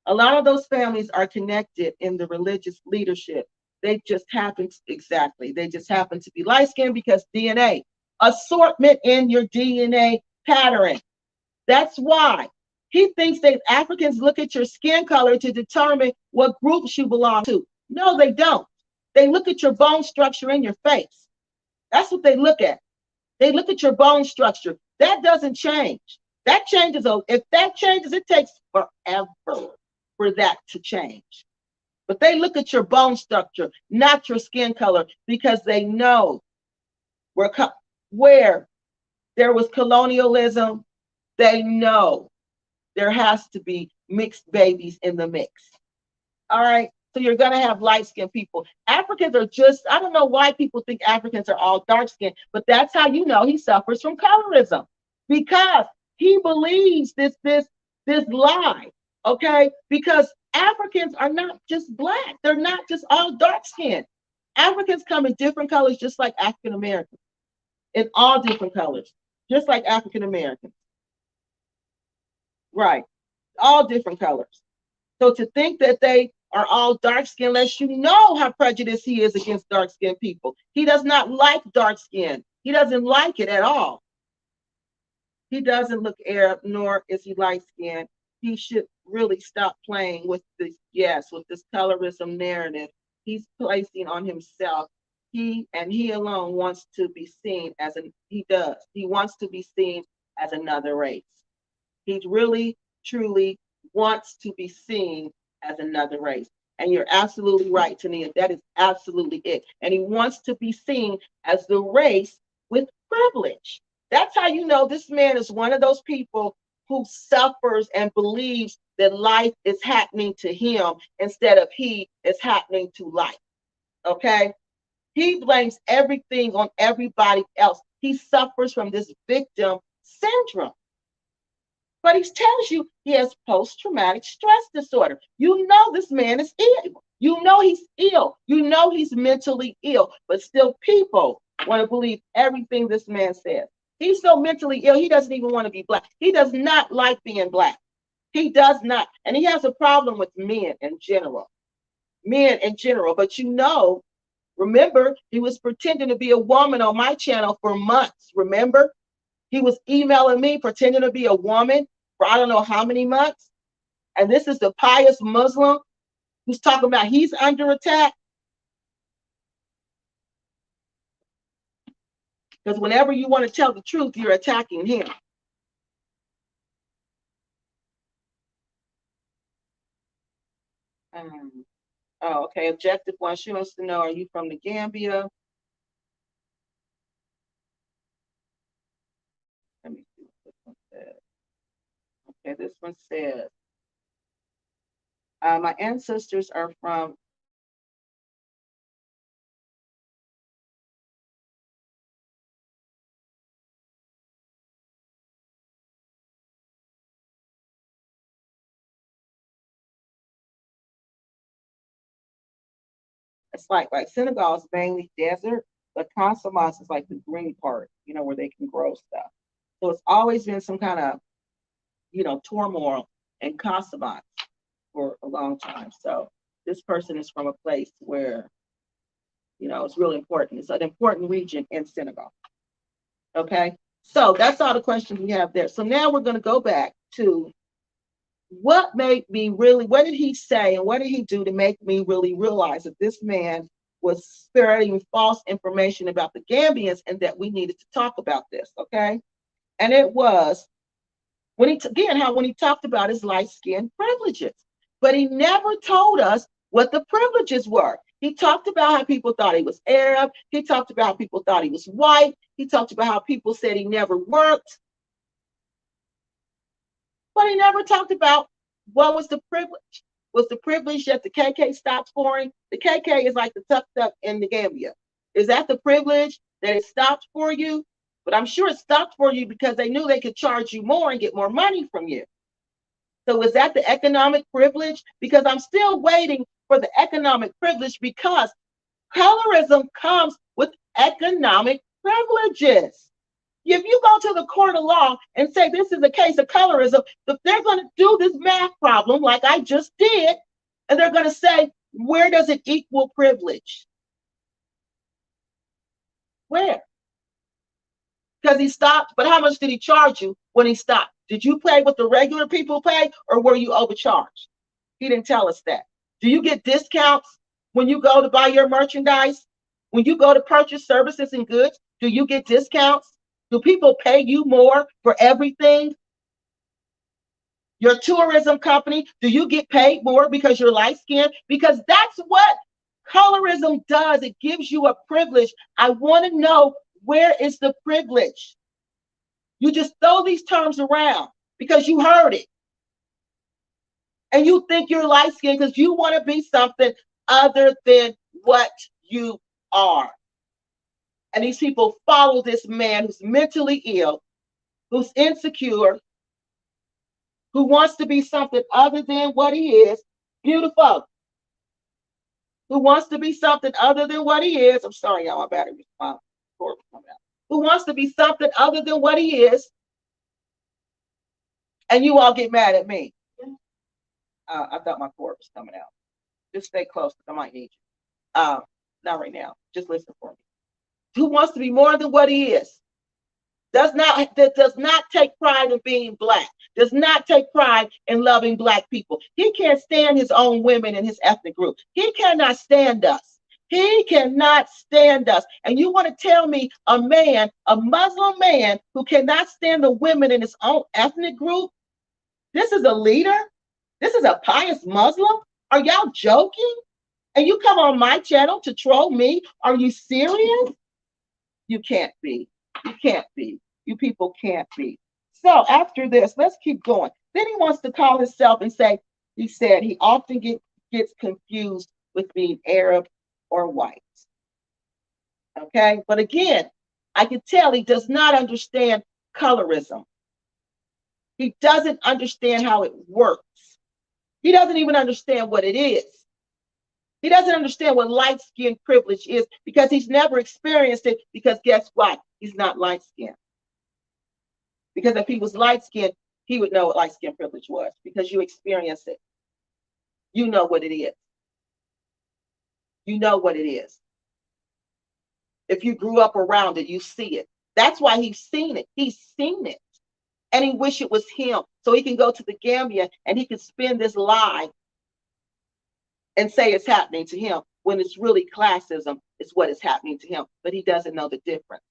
A lot of those families are connected in the religious leadership. They just happen to, exactly. They just happen to be light-skinned because DNA, assortment in your DNA pattern. That's why he thinks that Africans look at your skin color to determine what groups you belong to. No, they don't. They look at your bone structure in your face. That's what they look at. They look at your bone structure. That doesn't change. That changes. If that changes, it takes forever for that to change. But they look at your bone structure, not your skin color, because they know where there was colonialism, they know there has to be mixed babies in the mix. All right. So you're going to have light-skinned people. Africans are just, I don't know why people think Africans are all dark-skinned, but that's how you know he suffers from colorism, because he believes this lie, okay? Because Africans are not just black. They're not just all dark-skinned. Africans come in different colors, just like African Americans, in all different colors, just like African Americans. Right. All different colors. So to think that they are all dark-skinned lets you know how prejudiced he is against dark-skinned people. He does not like dark skin. He doesn't like it at all. He doesn't look Arab, nor is he light-skinned. He should really stop playing with this, with this colorism narrative he's placing on himself. He alone wants to be seen as he wants to be seen as another race. He really, truly wants to be seen as another race. And you're absolutely right, Tania. That is absolutely it. And he wants to be seen as the race with privilege. That's how you know this man is one of those people who suffers and believes that life is happening to him instead of he is happening to life. Okay? He blames everything on everybody else. He suffers from this victim syndrome. But he tells you he has post-traumatic stress disorder. You know this man is ill. You know he's ill. You know he's mentally ill. But still people want to believe everything this man says. He's so mentally ill, he doesn't even want to be black. He does not like being black. He does not. And he has a problem with men in general. Men in general. But remember, he was pretending to be a woman on my channel for months. Remember? He was emailing me pretending to be a woman for I don't know how many months. And this is the pious Muslim who's talking about he's under attack. Because whenever you want to tell the truth, you're attacking him. Oh, okay. Objective one. She wants to know, are you from the Gambia? Let me see what this one says. Okay, this one says, my ancestors are from it's like Senegal is mainly desert, but Casamance is like the green part, where they can grow stuff. So it's always been some kind of, turmoil in Casamance for a long time. So this person is from a place where, it's really important. It's an important region in Senegal. Okay. So that's all the questions we have there. So now we're going to go back to what made me really, what did he say and what did he do to make me really realize that this man was spreading false information about the Gambians and that we needed to talk about this, okay? And it was when he talked about his light skin privileges, but he never told us what the privileges were. He talked about how people thought he was Arab. He talked about how people thought he was white. He talked about how people said he never worked. But he never talked about what was the privilege. Was the privilege that the KK stopped scoring? The KK is like the tuk-tuk in the Gambia. Is that the privilege that it stopped for you? But I'm sure it stopped for you because they knew they could charge you more and get more money from you. So is that the economic privilege? Because I'm still waiting for the economic privilege because colorism comes with economic privileges. If you go to the court of law and say this is a case of colorism, if they're going to do this math problem like I just did, and they're going to say, where does it equal privilege? Where? Because he stopped, but how much did he charge you when he stopped? Did you pay what the regular people pay, or were you overcharged? He didn't tell us that. Do you get discounts when you go to buy your merchandise? When you go to purchase services and goods, do you get discounts? Do people pay you more for everything? Your tourism company, do you get paid more because you're light skinned? Because that's what colorism does. It gives you a privilege. I want to know, where is the privilege? You just throw these terms around because you heard it. And you think you're light skinned because you want to be something other than what you are. And these people follow this man who's mentally ill, who's insecure, who wants to be something other than what he is. Beautiful. Who wants to be something other than what he is. I'm sorry, y'all, my battery was coming out. Who wants to be something other than what he is. And you all get mad at me. I thought my cord was coming out. Just stay close because I might need you. Not right now. Just listen for me. Who wants to be more than what he is? Does not take pride in being Black, does not take pride in loving Black people. He can't stand his own women in his ethnic group. He cannot stand us. He cannot stand us. And you want to tell me a man, a Muslim man, who cannot stand the women in his own ethnic group? This is a leader? This is a pious Muslim? Are y'all joking? And you come on my channel to troll me? Are you serious? You can't be. You can't be. You people can't be. So after this, let's keep going. Then he wants to call himself and say, he said he often gets confused with being Arab or white. Okay, but again, I can tell he does not understand colorism. He doesn't understand how it works. He doesn't even understand what it is. He doesn't understand what light skin privilege is because he's never experienced it, because guess what? He's not light skinned. Because if he was light skinned, he would know what light skin privilege was, because you experience it. You know what it is. You know what it is. If you grew up around it, you see it. That's why he's seen it. He's seen it. And he wish it was him, so he can go to the Gambia and he can spin this lie and say it's happening to him when it's really classism is what is happening to him, but he doesn't know the difference.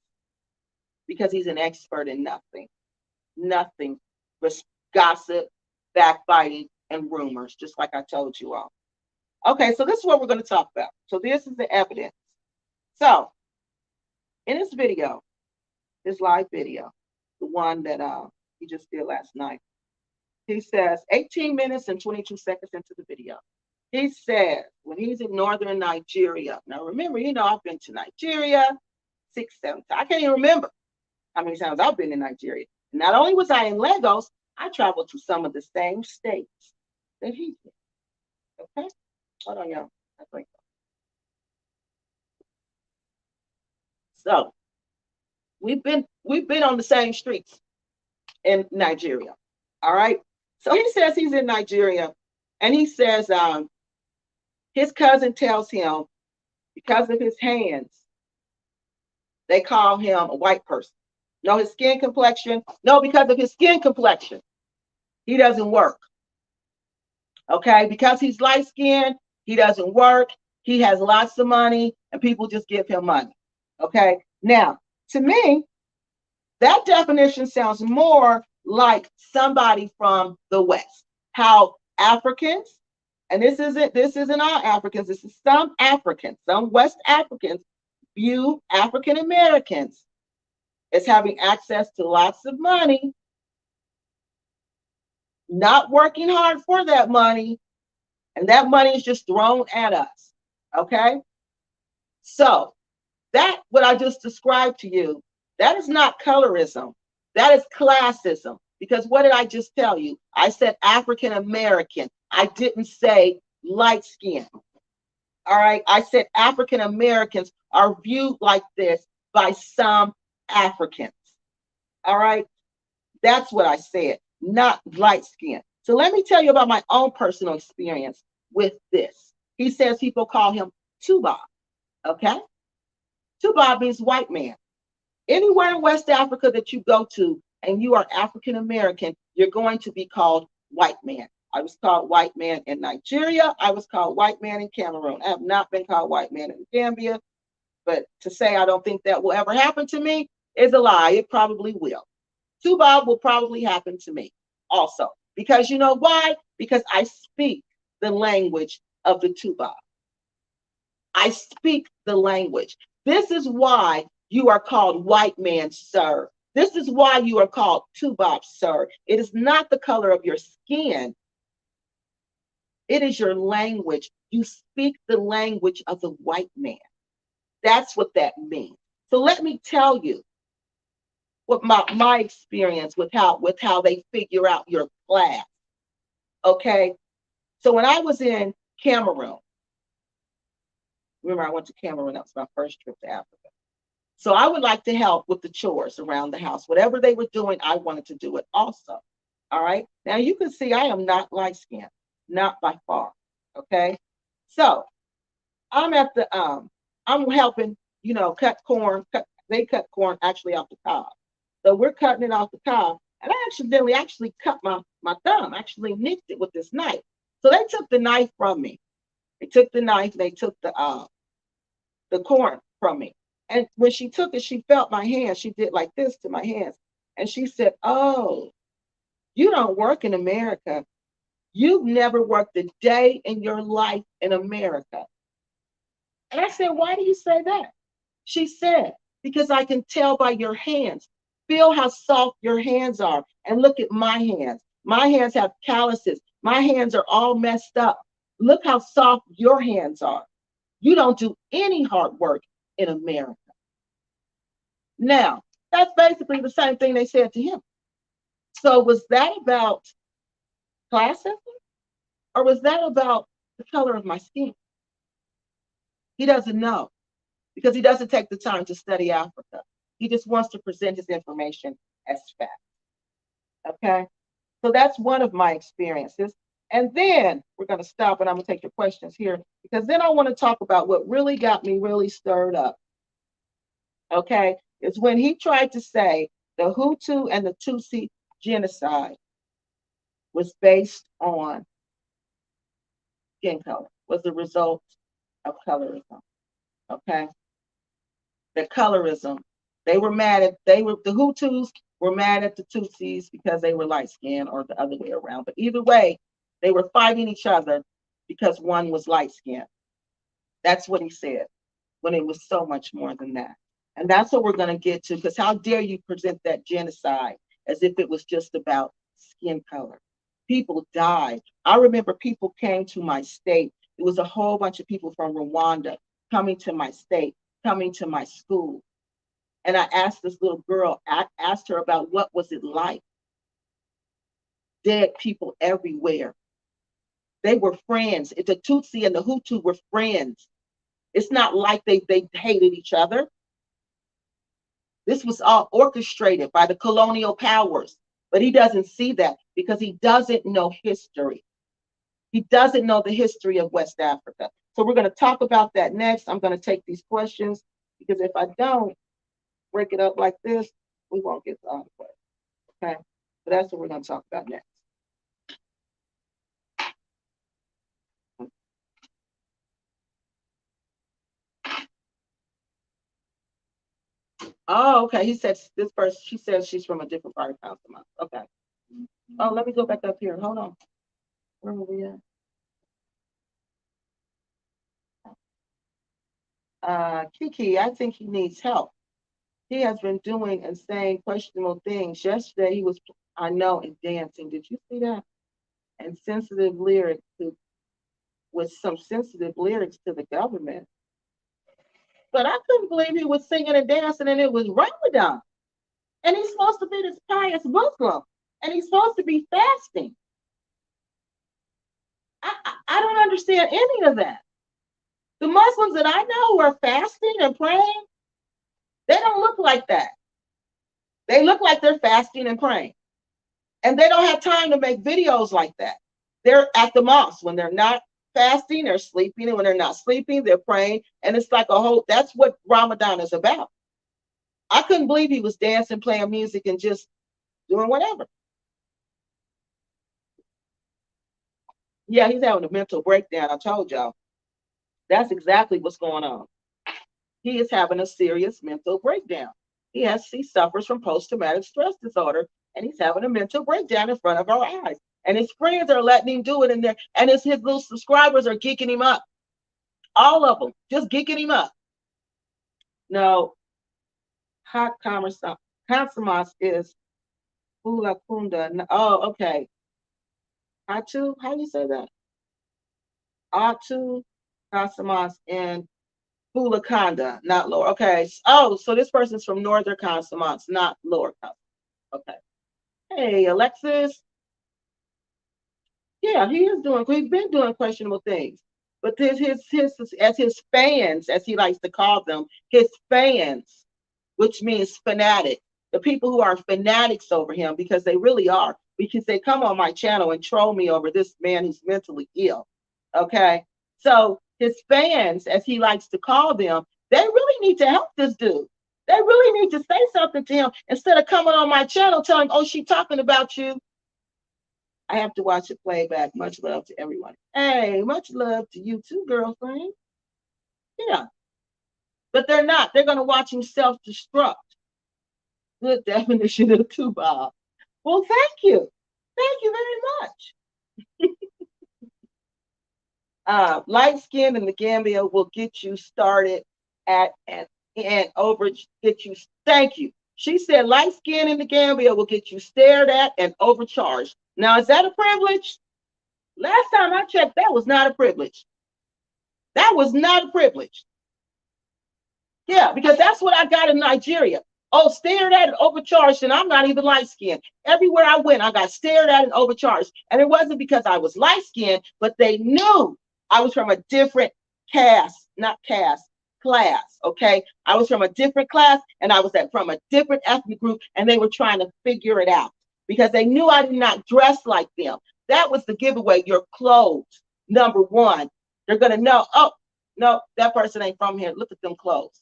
because he's an expert in nothing but gossip, backbiting, and rumors, just like I told you all. Okay, so this is what we're going to talk about. So this is the evidence. So in this video, this live video, the one that he just did last night, he says 18 minutes and 22 seconds into the video, he says when he's in northern Nigeria. Now remember, I've been to Nigeria 6, 7 times. I can't even remember how many times I've been in Nigeria. Not only was I in Lagos, I traveled to some of the same states that he did. Okay? Hold on, y'all. So we've been on the same streets in Nigeria. All right. So he says he's in Nigeria, and he says his cousin tells him because of his hands, they call him a white person. No, his skin complexion. No, because of his skin complexion, he doesn't work. Okay, because he's light skinned, he doesn't work. He has lots of money, and people just give him money. Okay, now to me, that definition sounds more like somebody from the West. How Africans, and this isn't all Africans, this is some Africans, some West Africans view African Americans as having access to lots of money, not working hard for that money, and that money is just thrown at us. Okay? So that what I just described to you, that is not colorism. That is classism. Because what did I just tell you? I said African American. I didn't say light skin. All right. I said African Americans are viewed like this by some Africans. All right. That's what I said, not light skin. So let me tell you about my own personal experience with this. He says people call him Tuba. Okay. Tuba means white man. Anywhere in West Africa that you go to and you are African American, you're going to be called white man. I was called white man in Nigeria. I was called white man in Cameroon. I have not been called white man in Gambia, but to say I don't think that will ever happen to me is a lie. It probably will. Tuba will probably happen to me also. Because you know why? Because I speak the language of the Tuba. I speak the language. This is why you are called white man, sir. This is why you are called Tuba, sir. It is not the color of your skin. It is your language. You speak the language of the white man. That's what that means. So let me tell you what my experience with how they figure out your class. Okay. So when I was in Cameroon, remember I went to Cameroon, that was my first trip to Africa. So I would like to help with the chores around the house. Whatever they were doing, I wanted to do it also. All right. Now you can see I am not light skinned, not by far. Okay. So I'm at the I'm helping, cut corn. They cut corn actually off the cob. So we're cutting it off the cob. And I accidentally cut my thumb, actually nicked it with this knife. So they took the knife from me. They took the knife, they took the corn from me. And when she took it, she felt my hands. She did like this to my hands. And she said, "Oh, you don't work in America. You've never worked a day in your life in America." And I said, "Why do you say that?" She said, "Because I can tell by your hands. Feel how soft your hands are. And look at my hands. My hands have calluses. My hands are all messed up. Look how soft your hands are. You don't do any hard work in America." Now, that's basically the same thing they said to him. So was that about classism? Or was that about the color of my skin? He doesn't know because he doesn't take the time to study Africa. He just wants to present his information as fact. Okay? So that's one of my experiences. And then we're going to stop and I'm going to take your questions here because then I want to talk about what really got me really stirred up. Okay? It's when he tried to say the Hutu and the Tutsi genocide was based on skin color, was the result of colorism. Okay? The colorism They were mad at the Hutus were mad at the Tutsis because they were light skinned, or the other way around. But either way, they were fighting each other because one was light skinned. That's what he said, when it was so much more than that. And that's what we're going to get to, because how dare you present that genocide as if it was just about skin color. People died. I remember people came to my state. It was a whole bunch of people from Rwanda coming to my state, coming to my school. And I asked this little girl, I asked her about what was it like. Dead people everywhere. They were friends. The Tutsi and the Hutu were friends. It's not like they hated each other. This was all orchestrated by the colonial powers. But he doesn't see that because he doesn't know history. He doesn't know the history of West Africa. So we're going to talk about that next. I'm going to take these questions, because if I don't break it up like this, we won't get to all the questions. Okay? So that's what we're going to talk about next. Oh, okay. He said this person, she says she's from a different part of Councilman. Okay. Oh, let me go back up here. Hold on. Where were we at? Kiki, I think he needs help. He has been doing and saying questionable things. Yesterday he was, I know, and dancing. Did you see that? And sensitive lyrics with some sensitive lyrics to the government. But I couldn't believe he was singing and dancing, and it was Ramadan. And he's supposed to be this pious Muslim, and he's supposed to be fasting. I don't understand any of that. The Muslims that I know who are fasting and praying, they don't look like that. They look like they're fasting and praying. And they don't have time to make videos like that. They're at the mosque. When they're not fasting, they're sleeping. And when they're not sleeping, they're praying. And it's like a whole, that's what Ramadan is about. I couldn't believe he was dancing, playing music, and just doing whatever. Yeah, he's having a mental breakdown. I told y'all. That's exactly what's going on. He is having a serious mental breakdown. He suffers from post-traumatic stress disorder, and he's having a mental breakdown in front of our eyes. And his friends are letting him do it in there, and his little subscribers are geeking him up. All of them, just geeking him up. No, hot consumas is Hula Kunda. Oh, okay. Atu, how do you say that? Atu consumas in Fulakanda, not lower. Okay. Oh, so this person's from Northern Consonants, not lower Consonants. Okay. Hey, Alexis. Yeah, he's been doing questionable things. But his fans, as he likes to call them, his fans, which means fanatic, the people who are fanatics over him, because they really are, because they come on my channel and troll me over this man who's mentally ill. Okay. So his fans, as he likes to call them, they really need to help this dude. They really need to say something to him instead of coming on my channel telling, oh, she's talking about you. I have to watch it play back. Much love to everyone. Hey, much love to you too, girlfriend. Yeah. But they're not. They're going to watch him self-destruct. Good definition of two, Bob. Well, thank you. Thank you very much. Light skin in the Gambia will get you started at and get you. Thank you. She said light skin in the Gambia will get you stared at and overcharged. Now, is that a privilege? Last time I checked, that was not a privilege. That was not a privilege. Yeah, because that's what I got in Nigeria. Oh, stared at and overcharged, and I'm not even light skinned. Everywhere I went, I got stared at and overcharged. And it wasn't because I was light skinned, but they knew I was from a different class. Okay, I was from a different class, and I was from a different ethnic group, and they were trying to figure it out because they knew I did not dress like them. That was the giveaway. Your clothes, number one. They're gonna know. Oh no, that person ain't from here. Look at them clothes.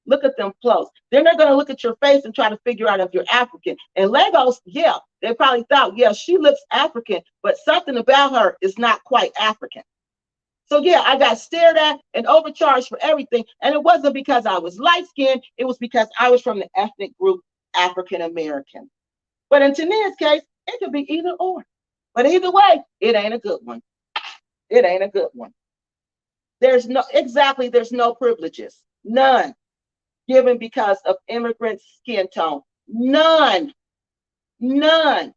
Look at them clothes. They're not going to look at your face and try to figure out if you're African. And Lagos, yeah, they probably thought, yeah, she looks African, but something about her is not quite African. So yeah, I got stared at and overcharged for everything. And it wasn't because I was light-skinned, it was because I was from the ethnic group African American. But in Tania's case, it could be either or. But either way, it ain't a good one. It ain't a good one. There's no privileges. None given because of immigrant skin tone. None. None.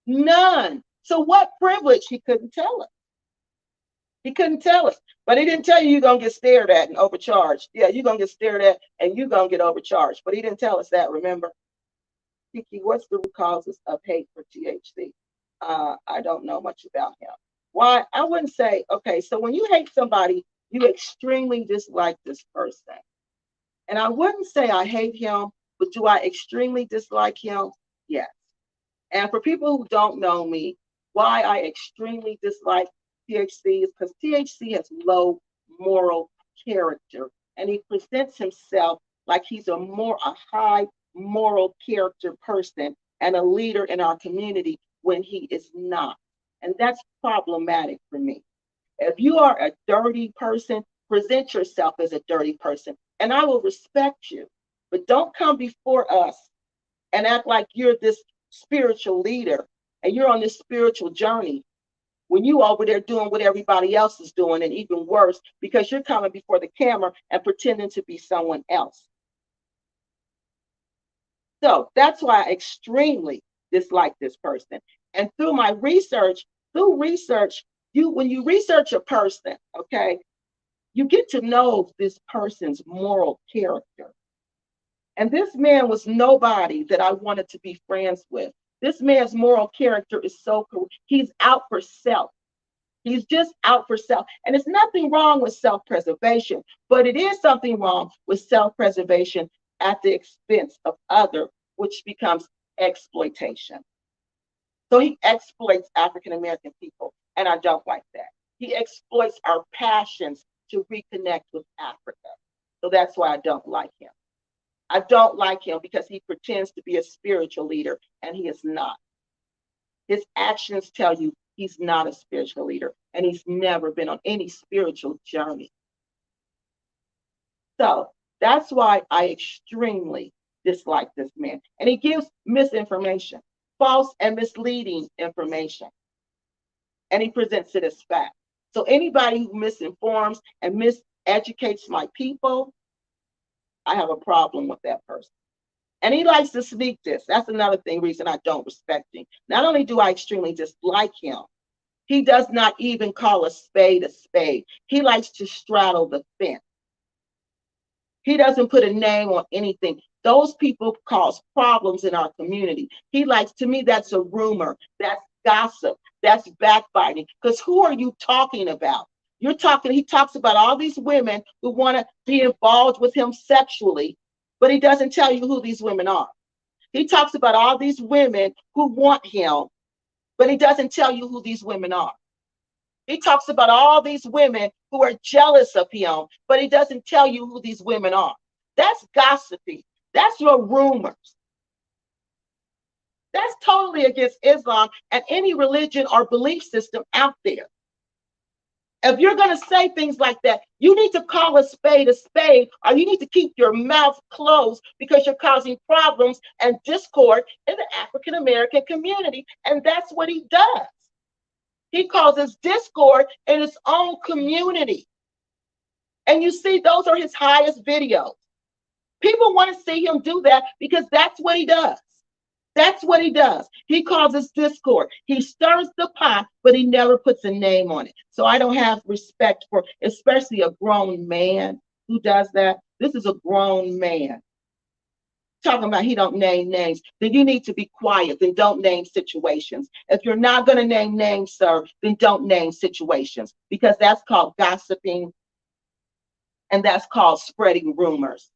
None. So what privilege? He couldn't tell us. He couldn't tell us. But he didn't tell you you're going to get stared at and overcharged. Yeah, you're going to get stared at and you're going to get overcharged. But he didn't tell us that, remember? Kiki, what's the root causes of hate for THC? I don't know much about him. Why? I wouldn't say, okay, so when you hate somebody, you extremely dislike this person. And I wouldn't say I hate him, but do I extremely dislike him? Yes. And for people who don't know me, why I extremely dislike THC is because THC has low moral character. And he presents himself like he's a high moral character person and a leader in our community when he is not. And that's problematic for me. If you are a dirty person, present yourself as a dirty person, and I will respect you. But don't come before us and act like you're this spiritual leader and you're on this spiritual journey when you over there doing what everybody else is doing, and even worse, because you're coming before the camera and pretending to be someone else. So that's why I extremely dislike this person. And through my research, when you research a person, okay, you get to know this person's moral character. And this man was nobody that I wanted to be friends with. This man's moral character is so cool. He's out for self. He's just out for self. And it's nothing wrong with self-preservation, but it is something wrong with self-preservation at the expense of others, which becomes exploitation. So he exploits African American people, and I don't like that. He exploits our passions to reconnect with Africa. So that's why I don't like him. I don't like him because he pretends to be a spiritual leader, and he is not. His actions tell you he's not a spiritual leader, and he's never been on any spiritual journey. So that's why I extremely dislike this man. And he gives misinformation, false and misleading information, and he presents it as fact. So anybody who misinforms and miseducates my people, I have a problem with that person. And he likes to sneak this. That's another reason I don't respect him. Not only do I extremely dislike him, he does not even call a spade a spade. He likes to straddle the fence. He doesn't put a name on anything. Those people cause problems in our community. To me, that's a rumor. That's gossip. That's backbiting. Because who are you talking about? He talks about all these women who want to be involved with him sexually, but he doesn't tell you who these women are. He talks about all these women who want him, but he doesn't tell you who these women are. He talks about all these women who are jealous of him, but he doesn't tell you who these women are. That's gossiping. That's your rumors. That's totally against Islam and any religion or belief system out there. If you're going to say things like that, you need to call a spade, or you need to keep your mouth closed because you're causing problems and discord in the African American community. And that's what he does. He causes discord in his own community. And you see, those are his highest videos. People want to see him do that because that's what he does. That's what he does. He causes discord. He stirs the pot, but he never puts a name on it. So I don't have respect for, especially a grown man who does that. This is a grown man. Talking about he don't name names. Then you need to be quiet. Then don't name situations. If you're not going to name names, sir, then don't name situations, because that's called gossiping and that's called spreading rumors.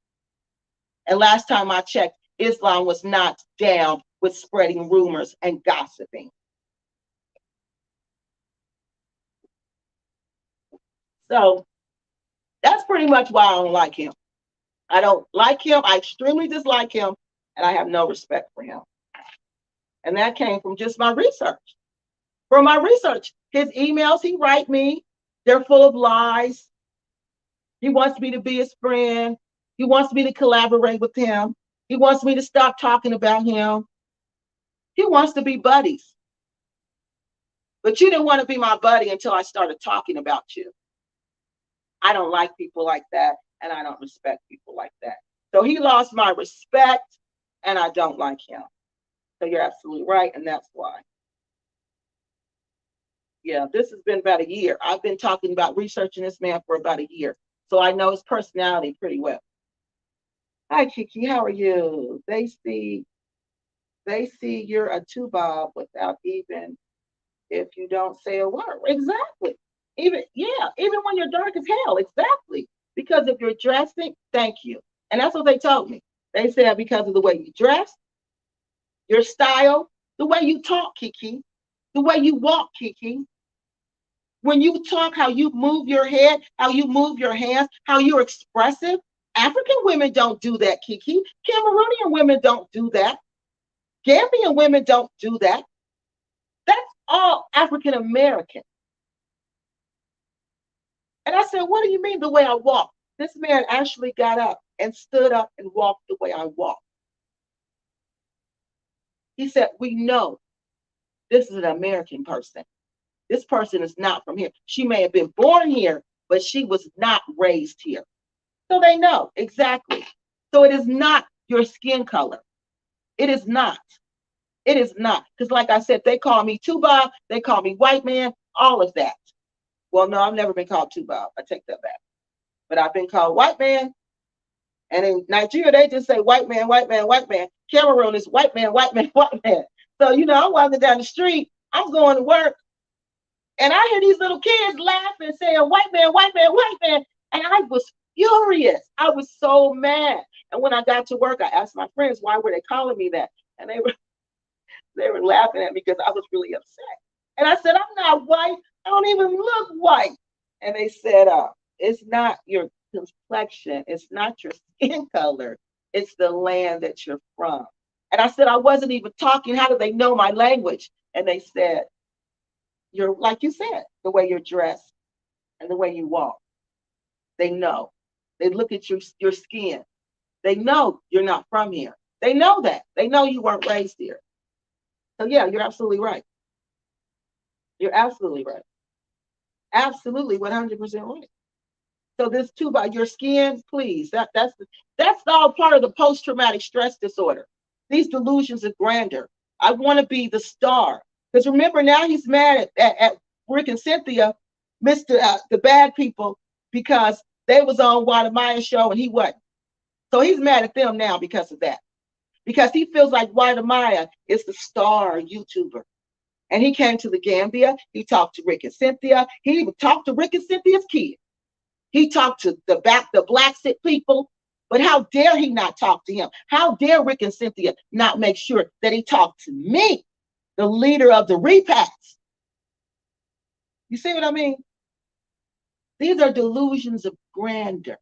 And last time I checked, Islam was not down with spreading rumors and gossiping. So that's pretty much why I don't like him. I don't like him. I extremely dislike him, and I have no respect for him. And that came from just my research. From my research, his emails he write me, They're full of lies. He wants me to be his friend. He wants me to collaborate with him. He wants me to stop talking about him. He wants to be buddies. But you didn't want to be my buddy until I started talking about you. I don't like people like that, and I don't respect people like that. So he lost my respect, and I don't like him. So you're absolutely right, and that's why. Yeah, this has been about a year. I've been talking about researching this man for about a year. So I know his personality pretty well. Hi, Kiki, how are you? They see you're a two-bob without even if you don't say a word. Exactly. Even when you're dark as hell, exactly. Because if you're dressing, thank you. And that's what they told me. They said because of the way you dress, your style, the way you talk, Kiki, the way you walk, Kiki. When you talk, how you move your head, how you move your hands, how you're expressive. African women don't do that, Kiki. Cameroonian women don't do that. Gambian women don't do that. That's all African American. And I said, what do you mean the way I walk? This man actually got up and stood up and walked the way I walk. He said, we know this is an American person. This person is not from here. She may have been born here, but she was not raised here. So they know exactly. So it is not your skin color. It is not. It is not. Because like I said, they call me two-bob, they call me white man, all of that. Well, no, I've never been called two-bob. I take that back. But I've been called white man. And in Nigeria, they just say white man, white man, white man. Cameroon is white man, white man, white man. So, I'm walking down the street, I'm going to work, and I hear these little kids laughing, saying, white man, white man, white man. And I was furious. I was so mad. And when I got to work, I asked my friends, why were they calling me that? And they were laughing at me because I was really upset. And I said, I'm not white. I don't even look white. And they said, it's not your complexion. It's not your skin color. It's the land that you're from. And I said, I wasn't even talking. How do they know my language? And they said, you're, like you said, the way you're dressed and the way you walk. They know. They look at your skin. They know you're not from here. They know that. They know you weren't raised here. So yeah, you're absolutely right. You're absolutely right. Absolutely 100% right. So this too about your skin, please. That's all part of the post-traumatic stress disorder. These delusions of grandeur. I want to be the star. Because remember, now he's mad at Rick and Cynthia, the bad people, because they was on Wadamaya's show and he wasn't. So he's mad at them now because of that. Because he feels like Wadamaya is the star YouTuber. And he came to the Gambia. He talked to Rick and Cynthia. He even talked to Rick and Cynthia's kids. He talked to the black people. But how dare he not talk to him? How dare Rick and Cynthia not make sure that he talked to me, the leader of the repacks? You see what I mean? These are delusions of grandeur.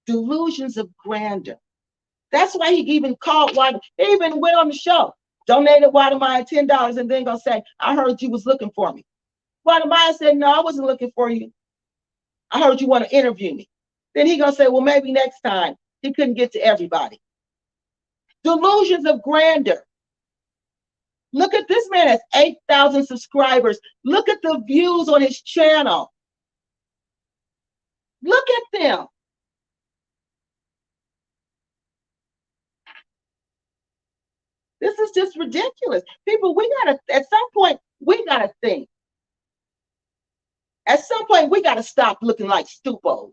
Delusions of grandeur. That's why he even called he even went on the show, donated Wadamaya $10, and then gonna say, I heard you was looking for me. Wadamaya said, no, I wasn't looking for you. I heard you want to interview me. Then he gonna say, well, maybe next time. He couldn't get to everybody. Delusions of grandeur. Look at this man has 8,000 subscribers. Look at the views on his channel. Look at them. This is just ridiculous. People, at some point, we gotta think. At some point, we gotta stop looking like stupos.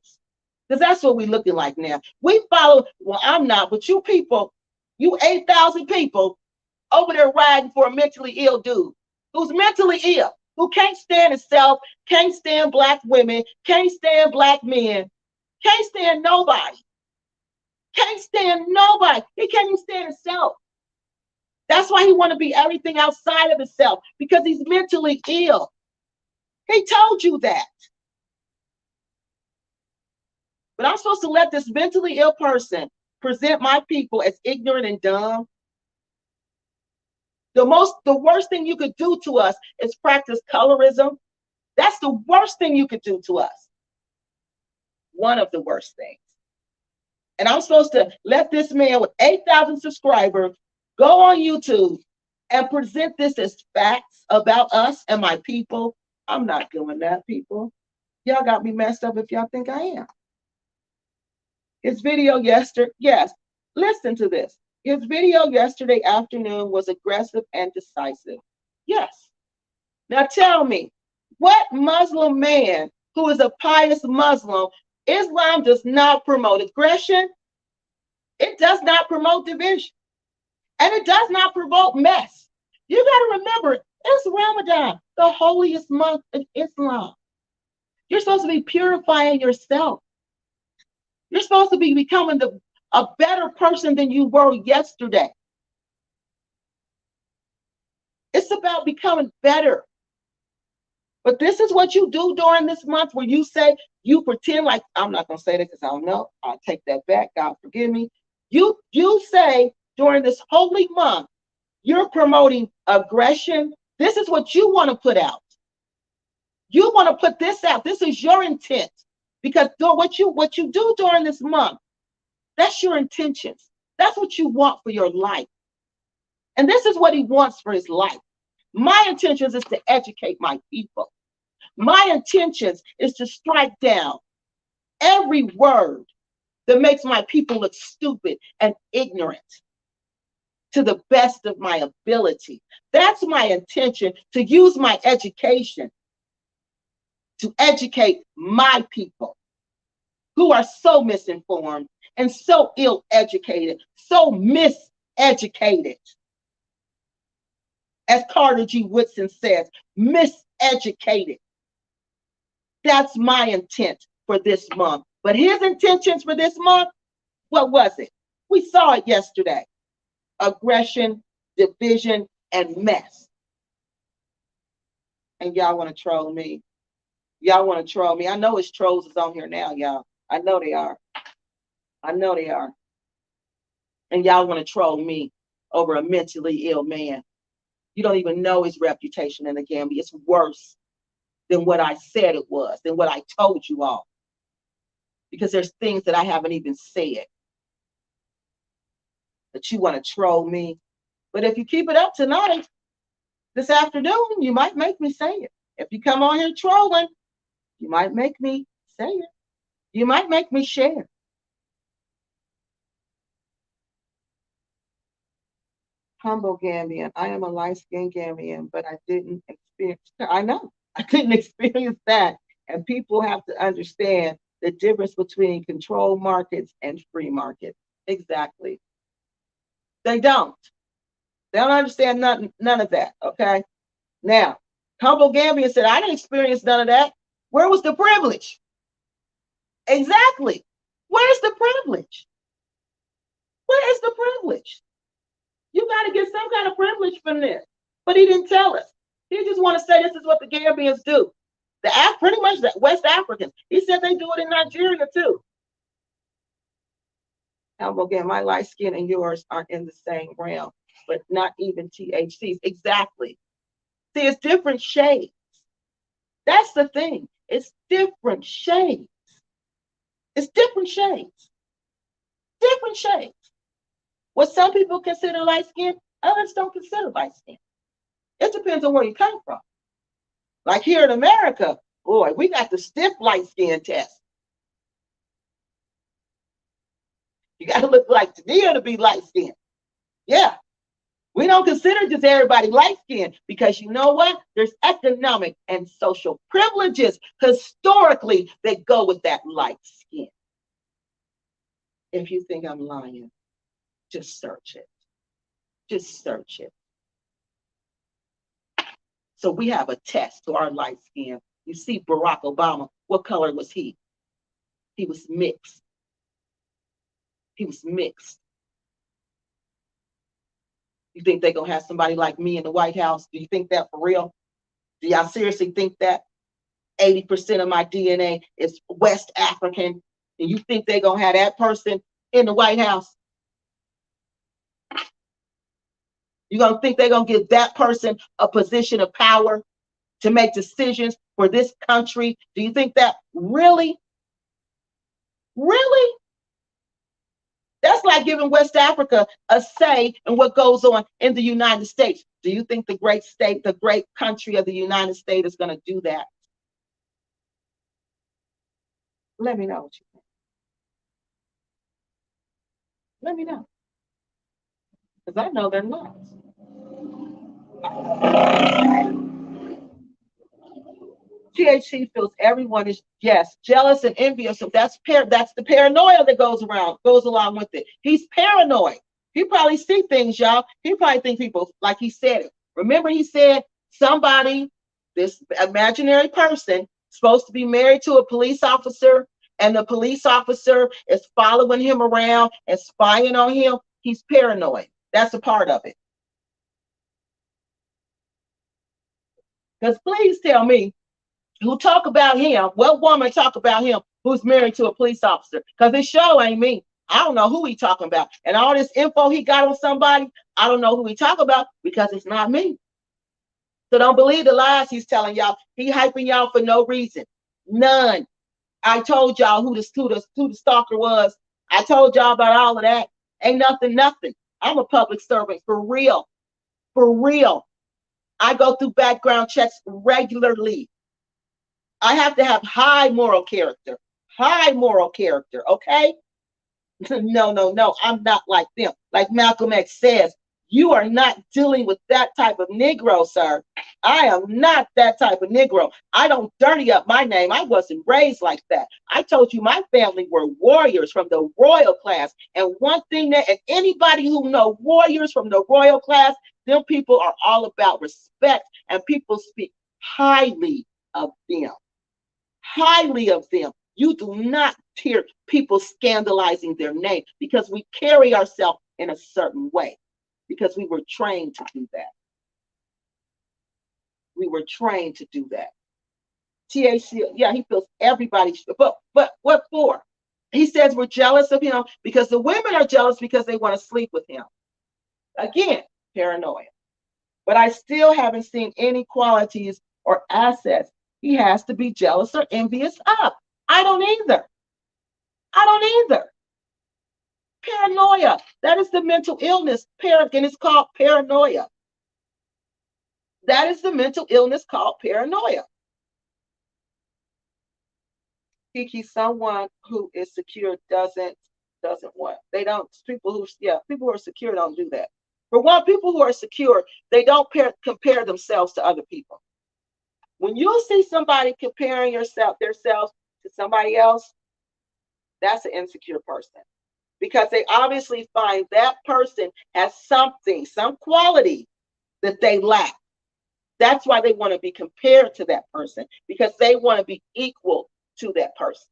Because that's what we're looking like now. We follow, well, I'm not, but you people, you 8,000 people over there riding for a mentally ill dude who's mentally ill, who can't stand himself, can't stand black women, can't stand black men, can't stand nobody. Can't stand nobody. He can't even stand himself. That's why he want to be everything outside of himself, because he's mentally ill. He told you that. But I'm supposed to let this mentally ill person present my people as ignorant and dumb? The worst thing you could do to us is practice colorism. That's the worst thing you could do to us. One of the worst things. And I'm supposed to let this man with 8,000 subscribers go on YouTube and present this as facts about us and my people. I'm not doing that, people. Y'all got me messed up if y'all think I am. His video yesterday, yes, listen to this. His video yesterday afternoon was aggressive and decisive. Yes. Now tell me, what Muslim man who is a pious Muslim, Islam does not promote aggression. It does not promote division. And it does not promote mess. You got to remember, it's Ramadan, the holiest month in Islam. You're supposed to be purifying yourself. You're supposed to be becoming a better person than you were yesterday. It's about becoming better. But this is what you do during this month where you say, you pretend like, I'm not going to say that because I don't know. I'll take that back. God forgive me. You say during this holy month, you're promoting aggression. This is what you want to put out. You want to put this out. This is your intent. Because what you do during this month, that's your intentions. That's what you want for your life. And this is what he wants for his life. My intentions is to educate my people. My intentions is to strike down every word that makes my people look stupid and ignorant to the best of my ability. That's my intention, to use my education to educate my people who are so misinformed and so ill-educated, so miseducated. As Carter G. Woodson says, miseducated. That's my intent for this month. But his intentions for this month, what was it? We saw it yesterday. Aggression, division, and mess. And y'all want to troll me. Y'all want to troll me. I know it's trolls is on here now, y'all. I know they are. I know they are. And y'all want to troll me over a mentally ill man. You don't even know his reputation in the Gambia. It's worse than what I said it was, than what I told you all. Because there's things that I haven't even said. That you want to troll me. But if you keep it up tonight, this afternoon, you might make me say it. If you come on here trolling, you might make me say it. You might make me share. Humble Gambian. I am a light-skinned Gambian, but I didn't experience, I know, I didn't experience that. And people have to understand the difference between controlled markets and free markets. Exactly. They don't. They don't understand none of that, okay? Now, Humble Gambian said, I didn't experience none of that. Where was the privilege? Exactly. Where's the privilege? Where is the privilege? You got to get some kind of privilege from this. But he didn't tell us. He just want to say this is what the Gambians do. Pretty much the West Africans. He said they do it in Nigeria too. Now, again, my light skin and yours aren't in the same realm, but not even THCs. Exactly. See, it's different shades. That's the thing. It's different shades. It's different shades. Different shades. What some people consider light skin, others don't consider light skin. It depends on where you come from. Like here in America, boy, we got the stiff light skin test. You got to look like Tania to be light skinned. Yeah. We don't consider just everybody light skinned because you know what? There's economic and social privileges historically that go with that light skin. If you think I'm lying, just search it. Just search it. So we have a test to our light skin. You see Barack Obama, what color was he? He was mixed. He was mixed. You think they're going to have somebody like me in the White House? Do you think that for real? Do y'all seriously think that? 80% of my DNA is West African, and you think they're going to have that person in the White House? You're going to think they're going to give that person a position of power? to make decisions for this country? Do you think that really? Really? That's like giving West Africa a say in what goes on in the United States. Do you think the great state, the great country of the United States is going to do that? Let me know what you think. Let me know. Because I know they're not. THC feels everyone is, yes, jealous and envious. So that's the paranoia that goes along with it. He's paranoid. He probably see things, y'all. He probably think people, like he said it. Remember, he said somebody, this imaginary person, supposed to be married to a police officer, and the police officer is following him around and spying on him. He's paranoid. That's a part of it. Because please tell me, who talk about him, what woman talk about him who's married to a police officer? Because this show ain't me. I don't know who he talking about. And all this info he got on somebody, I don't know who he talk about because it's not me. So don't believe the lies he's telling y'all. He hyping y'all for no reason. None. I told y'all who the stalker was. I told y'all about all of that. Ain't nothing. I'm a public servant for real. For real. I go through background checks regularly. I have to have high moral character. High moral character, okay? No. I'm not like them. Like Malcolm X says, you are not dealing with that type of Negro, sir. I am not that type of Negro. I don't dirty up my name. I wasn't raised like that. I told you my family were warriors from the royal class. And one thing that, and anybody who know warriors from the royal class, them people are all about respect, and people speak highly of them. Highly of them. You do not hear people scandalizing their name because we carry ourselves in a certain way, because we were trained to do that. We were trained to do that. THC, yeah, he feels everybody, but what for? He says we're jealous of him because the women are jealous because they want to sleep with him. Again, paranoia. But I still haven't seen any qualities or assets he has to be jealous or envious of. I don't either. Paranoia. That is the mental illness. And it's called paranoia. That is the mental illness called paranoia. Kiki, someone who is secure doesn't what? They don't, people who are secure don't do that. For one, people who are secure, they don't compare themselves to other people. When you see somebody comparing themselves to somebody else, that's an insecure person, because they obviously find that person has something, some quality that they lack. That's why they want to be compared to that person, because they want to be equal to that person.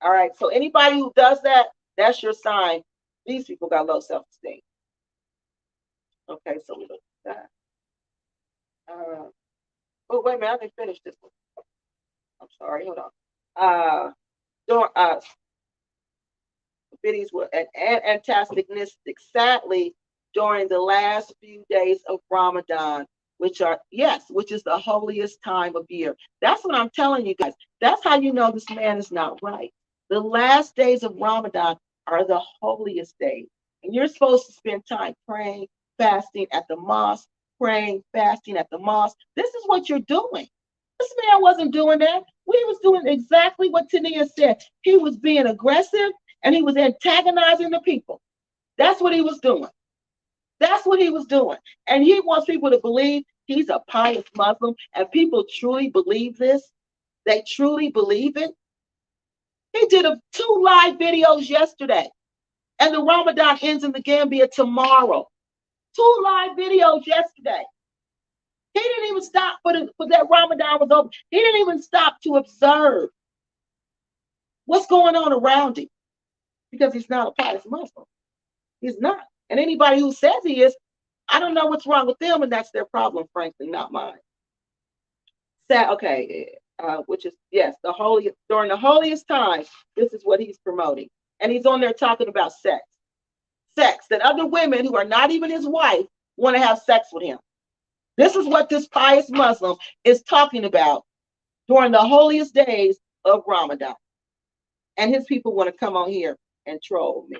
All right. So anybody who does that, that's your sign. These people got low self-esteem. Okay. So we look at that. Oh, wait a minute. I didn't finish this one. I'm sorry. Hold on. Biddies were antagonistic, sadly, during the last few days of Ramadan, which is the holiest time of year. That's what I'm telling you guys. That's how you know this man is not right. The last days of Ramadan are the holiest days. And you're supposed to spend time praying, fasting at the mosque, praying, fasting at the mosque. This is what you're doing. This man wasn't doing that. We was doing exactly what Tania said. He was being aggressive and he was antagonizing the people. That's what he was doing. That's what he was doing. And he wants people to believe he's a pious Muslim, and people truly believe this. They truly believe it. He did 2 live videos yesterday, and the Ramadan ends in the Gambia tomorrow. 2 live videos yesterday. He didn't even stop for that Ramadan was over. He didn't even stop to observe what's going on around him, because he's not a pious Muslim. He's not. And anybody who says he is, I don't know what's wrong with them, and that's their problem, frankly, not mine. Which is, yes, during the holiest time, this is what he's promoting. And he's on there talking about sex. Sex that other women who are not even his wife want to have sex with him. This is what this pious Muslim is talking about during the holiest days of Ramadan. And his people want to come on here and troll me.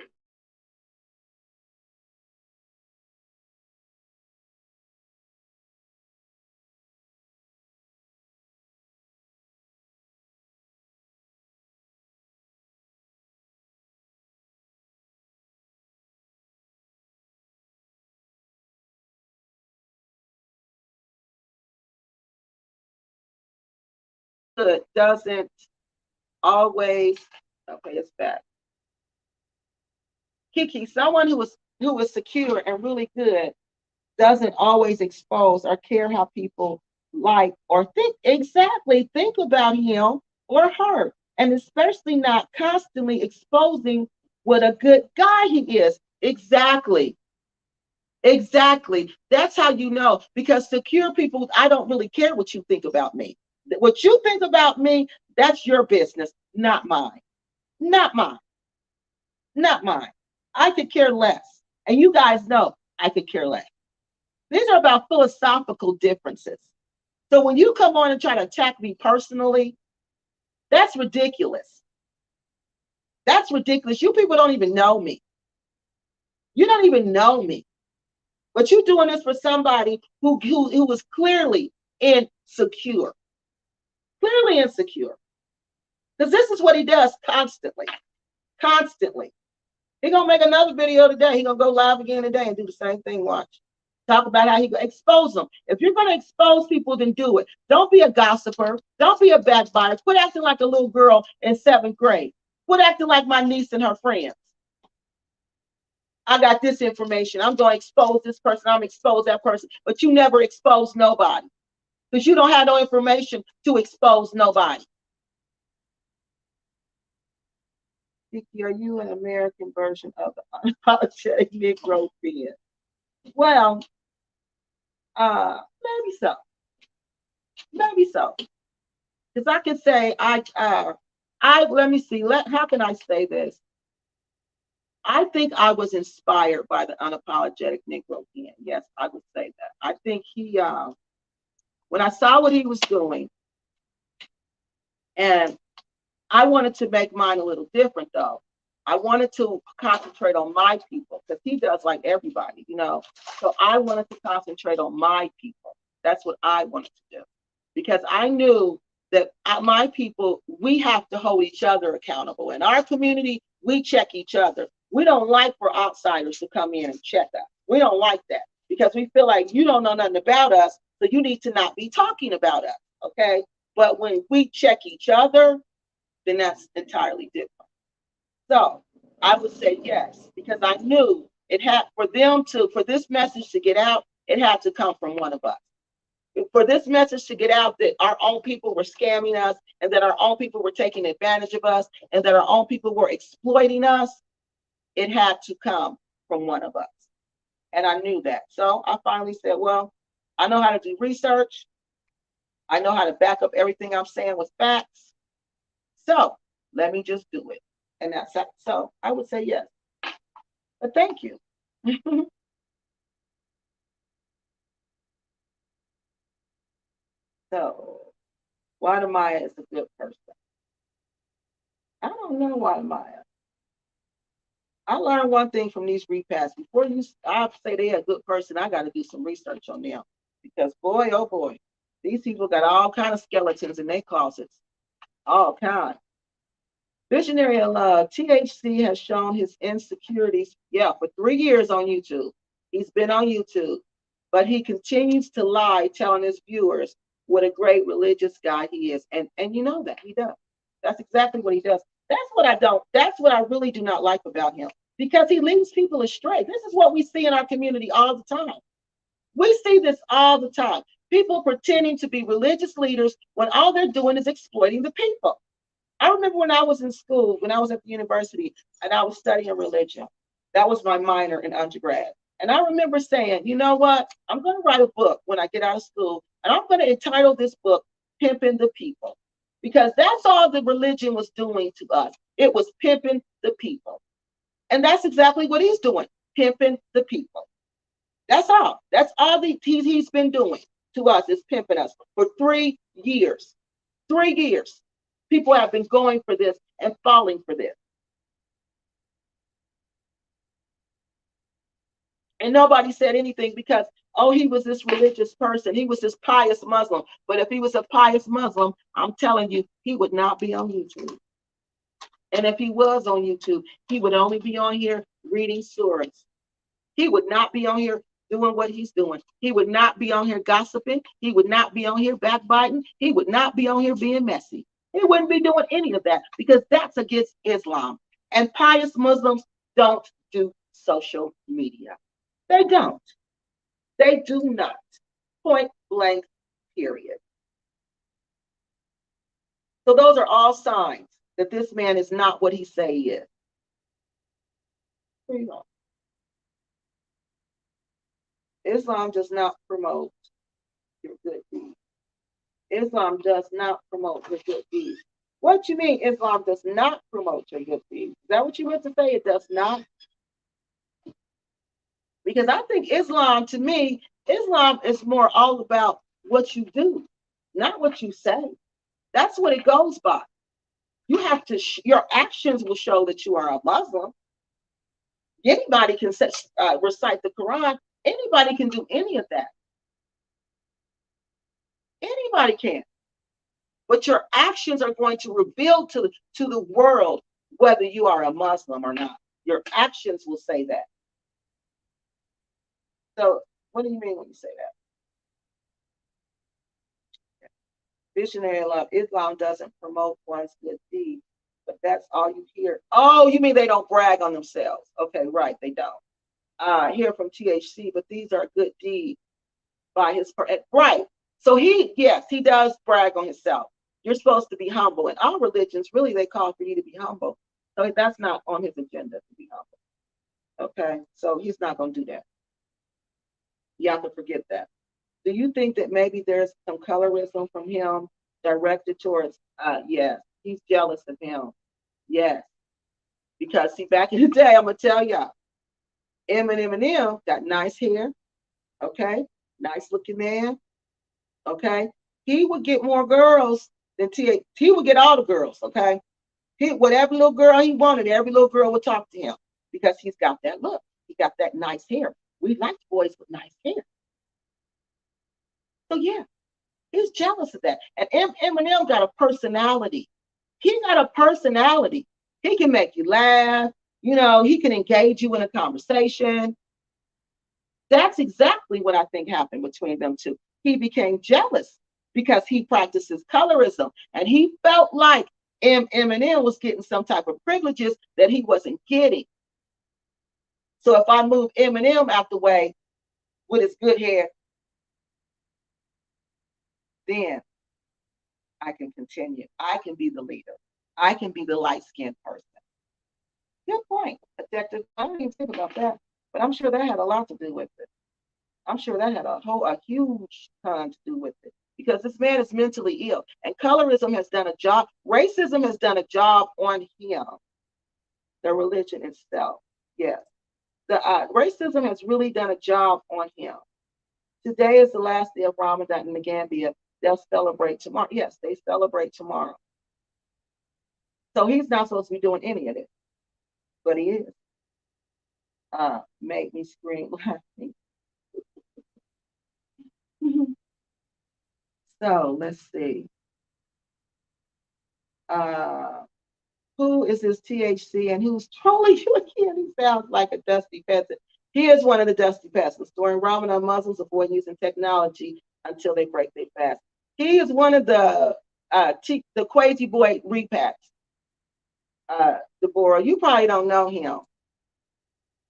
It doesn't always, okay, it's back. Kiki, someone who is secure and really good doesn't always expose or care how people like or think about him or her, and especially not constantly exposing what a good guy he is. Exactly. That's how you know, because secure people, I don't really care what you think about me. What you think about me, that's your business, not mine. Not mine. Not mine. I could care less. And you guys know I could care less. These are about philosophical differences. So when you come on and try to attack me personally, that's ridiculous. That's ridiculous. You people don't even know me. You don't even know me. But you're doing this for somebody who was clearly insecure. Clearly insecure. Because this is what he does constantly. Constantly. He's going to make another video today. He's going to go live again today and do the same thing. Watch. Talk about how he going to expose them. If you're going to expose people, then do it. Don't be a gossiper. Don't be a backbiter. Quit acting like a little girl in 7th grade. Quit acting like my niece and her friends. I got this information. I'm going to expose this person. I'm going to expose that person. But you never expose nobody. Because you don't have no information to expose nobody. Vicky, are you an American version of the unapologetic Negro fan? Well, maybe so. Maybe so. Because I can say let me see. How can I say this? I think I was inspired by the unapologetic Negro fan. Yes, I would say that. I think he, when I saw what he was doing, and I wanted to make mine a little different, though. I wanted to concentrate on my people, because he does like everybody, you know. So I wanted to concentrate on my people. That's what I wanted to do, because I knew that my people, we have to hold each other accountable. In our community, we check each other. We don't like for outsiders to come in and check us. We don't like that, because we feel like you don't know nothing about us, so you need to not be talking about us, okay? But when we check each other, then that's entirely different. So I would say yes, because I knew it had for this message to get out, it had to come from one of us. For this message to get out that our own people were scamming us, and that our own people were taking advantage of us, and that our own people were exploiting us, it had to come from one of us. And I knew that. So I finally said, well, I know how to do research. I know how to back up everything I'm saying with facts. So let me just do it. And that's it. So I would say yes. But thank you. So Wadamaya is a good person. I don't know Wadamaya. I learned one thing from these repasts. Before I say they're a good person, I got to do some research on them. Because boy, oh boy, these people got all kind of skeletons in their closets. All kind. Visionary of Love, THC has shown his insecurities, for 3 years on YouTube. He's been on YouTube, but he continues to lie, telling his viewers what a great religious guy he is. And you know that he does. That's exactly what he does. That's what I really do not like about him, because he leads people astray. This is what we see in our community all the time. We see this all the time. People pretending to be religious leaders when all they're doing is exploiting the people. I remember when I was in school, when I was at the university, and I was studying religion. That was my minor in undergrad. And I remember saying, you know what? I'm going to write a book when I get out of school, and I'm going to entitle this book, Pimping the People. Because that's all the religion was doing to us. It was pimping the people. And that's exactly what he's doing, pimping the people. That's all. That's all he's been doing. to us, is pimping us for 3 years. 3 years. People have been going for this and falling for this. And nobody said anything because, oh, he was this religious person. He was this pious Muslim. But if he was a pious Muslim, I'm telling you, he would not be on YouTube. And if he was on YouTube, he would only be on here reading surahs. He would not be on here doing what he's doing. He would not be on here gossiping. He would not be on here backbiting. He would not be on here being messy. He wouldn't be doing any of that because that's against Islam. And pious Muslims don't do social media. They don't. They do not. Point blank, period. So those are all signs that this man is not what he say he is. Here you go. Islam does not promote your good deeds. Islam does not promote your good deeds. What you mean Islam does not promote your good deeds? Is that what you meant to say? It does not? Because I think Islam, to me, Islam is more all about what you do, not what you say. That's what it goes by. You have to, your actions will show that you are a Muslim. Anybody can recite the Quran. Anybody can do any of that. Anybody can. But your actions are going to reveal to the world whether you are a Muslim or not. Your actions will say that. So what do you mean when you say that? Visionary love. Islam doesn't promote one's good deeds, but that's all you hear. Oh, you mean they don't brag on themselves? Okay, right, they don't. Hear from THC, but these are good deeds by his right. So yes, he does brag on himself. You're supposed to be humble. In all religions, really, they call for you to be humble. So that's not on his agenda to be humble. Okay, so he's not going to do that. You have to forget that. Do you think that maybe there's some colorism from him directed towards, yes, he's jealous of him. Yes. Because see, back in the day, I'm going to tell y'all, Eminem got nice hair. Okay. Nice looking man. Okay. He would get more girls than he would get all the girls. Okay. Whatever little girl he wanted, every little girl would talk to him because he's got that look. He got that nice hair. We like boys with nice hair. So yeah, he's jealous of that. And Eminem got a personality. He got a personality. He can make you laugh. You know, he can engage you in a conversation. That's exactly what I think happened between them two. He became jealous because he practices colorism. And he felt like Eminem was getting some type of privileges that he wasn't getting. So if I move Eminem out the way with his good hair, then I can continue. I can be the leader. I can be the light-skinned person. Good point. I didn't even think about that, but I'm sure that had a lot to do with it. I'm sure that had a huge ton to do with it because this man is mentally ill, and colorism has done a job. Racism has done a job on him. The religion itself, yes. The racism has really done a job on him. Today is the last day of Ramadan in the Gambia. They'll celebrate tomorrow. Yes, they celebrate tomorrow. So he's not supposed to be doing any of this, but he is. Made me scream laughing. So let's see. Who is this THC and who's trolling you again? He sounds like a dusty peasant. He is one of the dusty peasants. During Ramadan, Muslims avoid using technology until they break their fast. He is one of the crazy boy repacks. Deborah, you probably don't know him.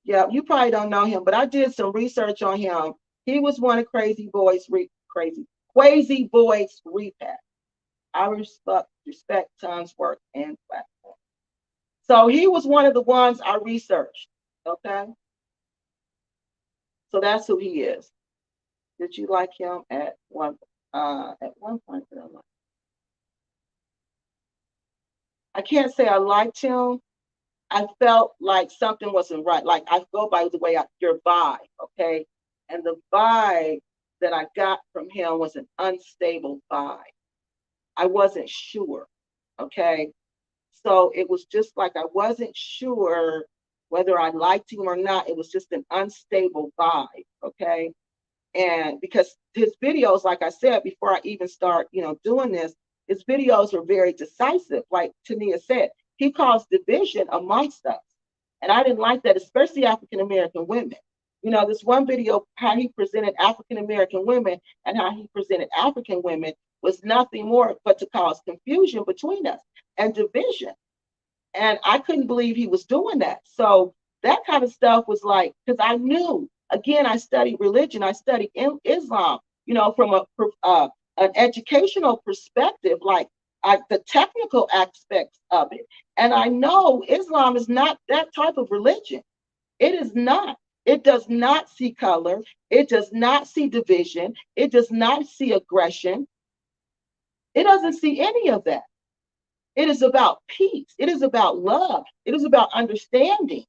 Yeah, you probably don't know him, but I did some research on him. He was one of Crazy Boys repack. I respect Tom's work and platform. So he was one of the ones I researched. Okay. So that's who he is. Did you like him at one point? I can't say I liked him. I felt like something wasn't right. Like I go by the way your vibe, okay? And the vibe that I got from him was an unstable vibe. I wasn't sure. Okay. So it was just like I wasn't sure whether I liked him or not. It was just an unstable vibe. Okay. And because his videos, like I said, before I even start, doing this, his videos were very decisive. Like Tania said, he caused division amongst us. And I didn't like that, especially African American women. This one video, how he presented African American women and how he presented African women was nothing more but to cause confusion between us and division. And I couldn't believe he was doing that. So that kind of stuff was like, because I knew, again, I studied religion, I studied Islam, from an educational perspective, like the technical aspects of it. And I know Islam is not that type of religion. It is not. It does not see color. It does not see division. It does not see aggression. It doesn't see any of that. It is about peace. It is about love. It is about understanding.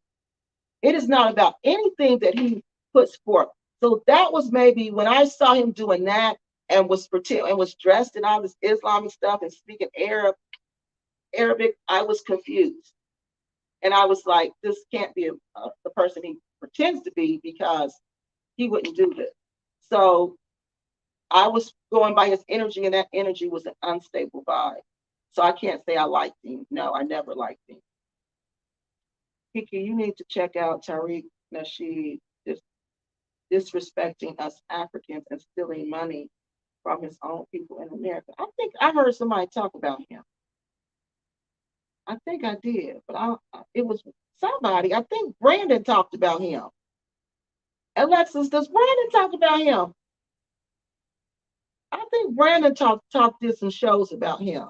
It is not about anything that he puts forth. So that was maybe when I saw him doing that and was dressed in all this Islamic stuff and speaking Arabic, I was confused. And I was like, this can't be the person he pretends to be, because he wouldn't do this. So I was going by his energy, and that energy was an unstable vibe. So I can't say I liked him. No, I never liked him. Kiki, you need to check out Tariq Nasheed disrespecting us Africans and stealing money from his own people in America. I think I heard somebody talk about him. I think I did, but it was somebody. I think Brandon talked about him. Alexis, does Brandon talk about him? I think Brandon did some shows about him.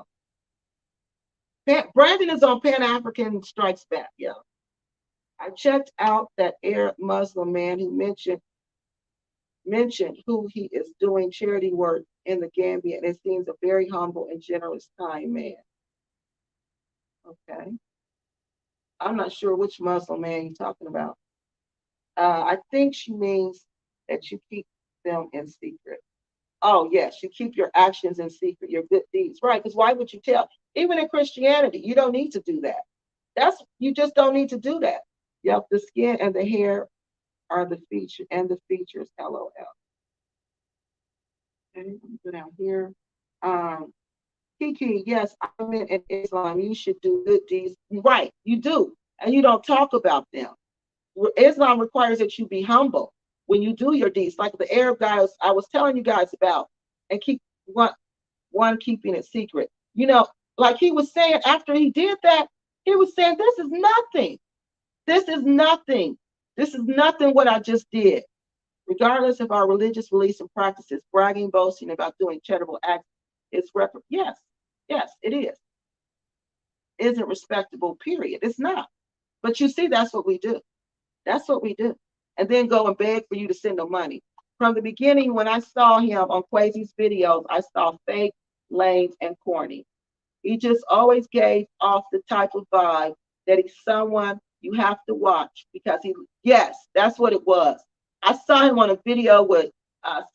Brandon is on Pan-African Strikes Back, yeah. I checked out that Arab Muslim man who mentioned who he is doing charity work in the Gambia, and it seems a very humble and generous, kind man. Okay. I'm not sure which Muslim man you're talking about. I think she means that you keep them in secret. Oh, yes, you keep your actions in secret, your good deeds, right? Because why would you tell? Even in Christianity, you don't need to do that. You just don't need to do that. Yep, the skin and the hair are the feature, and the features, LOL. Okay, go down here. Kiki, yes, I meant in Islam, you should do good deeds. Right, you do. And you don't talk about them. Islam requires that you be humble when you do your deeds, like the Arab guys I was telling you guys about, and keep one keeping it secret. Like he was saying after he did that, he was saying, this is nothing. This is nothing. This is nothing what I just did. Regardless of our religious beliefs and practices, bragging, boasting about doing charitable acts is yes, it is. Isn't respectable, period. It's not. But you see, that's what we do. That's what we do. And then go and beg for you to send them money. From the beginning, when I saw him on Quasi's videos, I saw fake, lame, and corny. He just always gave off the type of vibe that he's someone you have to watch, because yes, that's what it was. I saw him on a video with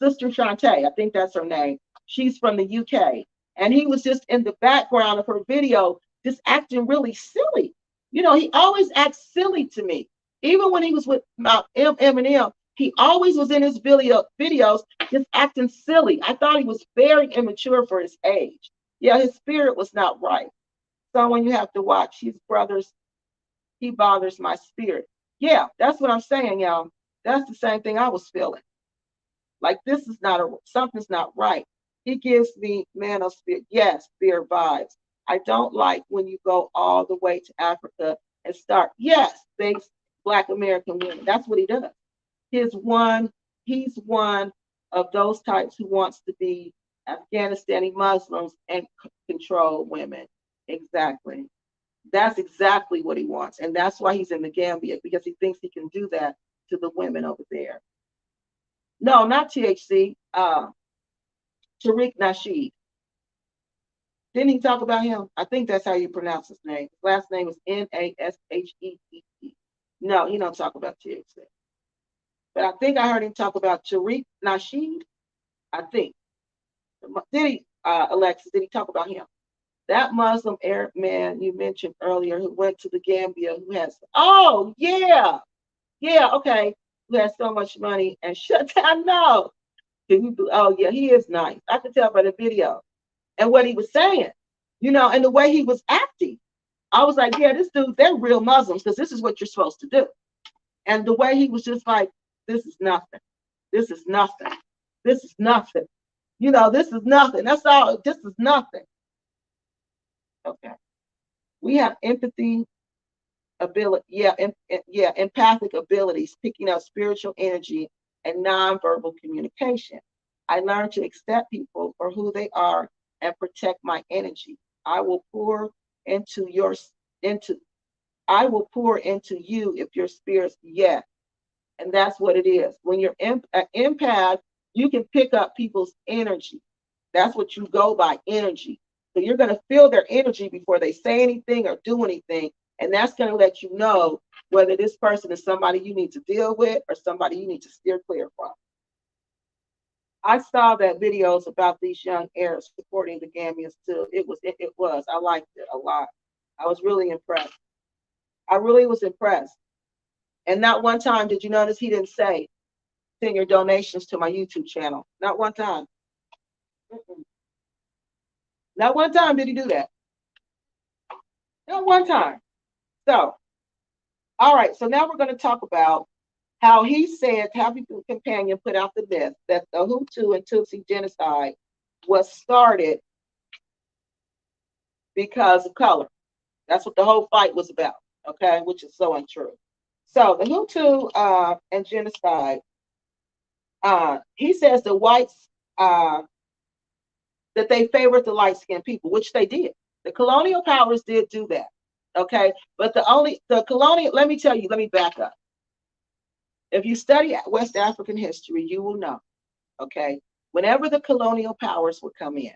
Sister Shantae. I think that's her name. She's from the UK. And he was just in the background of her video, just acting really silly. He always acts silly to me. Even when he was with Eminem, he always was in his videos just acting silly. I thought he was very immature for his age. Yeah, his spirit was not right. Someone you have to watch. His brothers, he bothers my spirit. Yeah, that's what I'm saying, y'all. That's the same thing I was feeling. Like something's not right. He gives me man of spirit. Yes, spirit vibes. I don't like when you go all the way to Africa and start. Yes, thanks. Black American women. That's what he does. He's one of those types who wants to be Afghanistani Muslims and control women. Exactly. That's exactly what he wants. And that's why he's in the Gambia, because he thinks he can do that to the women over there. No, not THC. Tariq Nasheed. Didn't he talk about him? I think that's how you pronounce his name. His last name is Nasheed. No, he don't talk about THC. But I think I heard him talk about Tariq Nasheed. I think. Did he, Alexis, did he talk about him? That Muslim Arab man you mentioned earlier who went to the Gambia, who has, oh, yeah, yeah, okay, who has so much money and shut down. No. Oh, yeah, he is nice. I could tell by the video and what he was saying, and the way he was acting. I was like, yeah, this dude, they're real Muslims because this is what you're supposed to do. And the way he was just like, this is nothing. This is nothing. This is nothing. This is nothing. That's all. This is nothing. Okay. We have empathy ability. Yeah, empathic abilities, picking up spiritual energy and nonverbal communication. I learned to accept people for who they are and protect my energy. I will pour into you if your spirit's yes. And that's what it is. When you're an empath, you can pick up people's energy. That's what you go by, energy. So you're going to feel their energy before they say anything or do anything. And that's going to let you know whether this person is somebody you need to deal with or somebody you need to steer clear from. I saw that videos about these young Arabs supporting the Gambians too. It was. I liked it a lot. I was really impressed. I really was impressed. And not one time did you notice he didn't say, send your donations to my YouTube channel. Not one time. Not one time did he do that. Not one time. So, all right. So now we're going to talk about how he said, Happy Companion put out the myth that the Hutu and Tutsi genocide was started because of color. That's what the whole fight was about, okay, which is so untrue. So the Hutu and genocide, he says the whites, that they favored the light-skinned people, which they did. The colonial powers did do that, okay? But let me tell you, let me back up. If you study West African history, you will know, okay? Whenever the colonial powers would come in,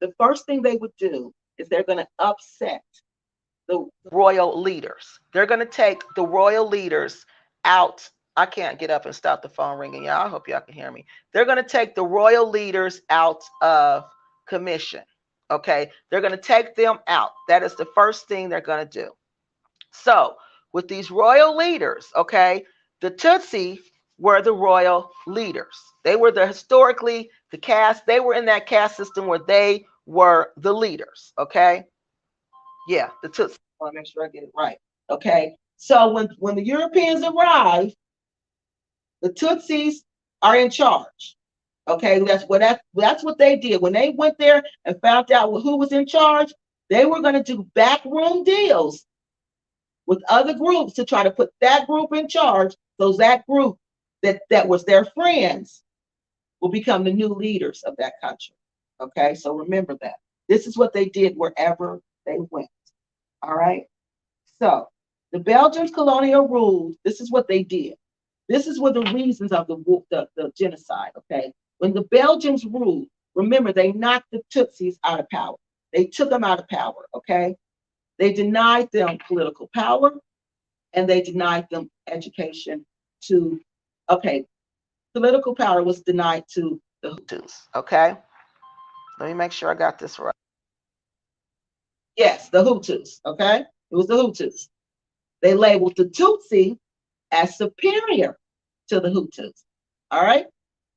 the first thing they would do is they're going to upset the royal leaders. They're going to take the royal leaders out. I can't get up and stop the phone ringing, y'all. I hope y'all can hear me. They're going to take the royal leaders out of commission, okay? They're going to take them out. That is the first thing they're going to do. So with these royal leaders, okay, the Tutsi were the royal leaders. They were historically the caste. They were in that caste system where they were the leaders, okay? Yeah, the Tutsi. I want to make sure I get it right, okay? So when the Europeans arrive, the Tutsis are in charge, okay? That's what they did. When they went there and found out who was in charge, they were going to do backroom deals with other groups to try to put that group in charge, so that group that was their friends will become the new leaders of that country. Okay, so remember that. This is what they did wherever they went. All right, so the Belgians colonial rule, this is what they did. This is what the reasons of the genocide, okay? When the Belgians ruled, remember, they knocked the Tutsis out of power. They took them out of power, okay? They denied them political power, and they denied them education political power was denied to the Hutus, okay? Let me make sure I got this right. Yes, the Hutus, okay? It was the Hutus. They labeled the Tutsi as superior to the Hutus, all right?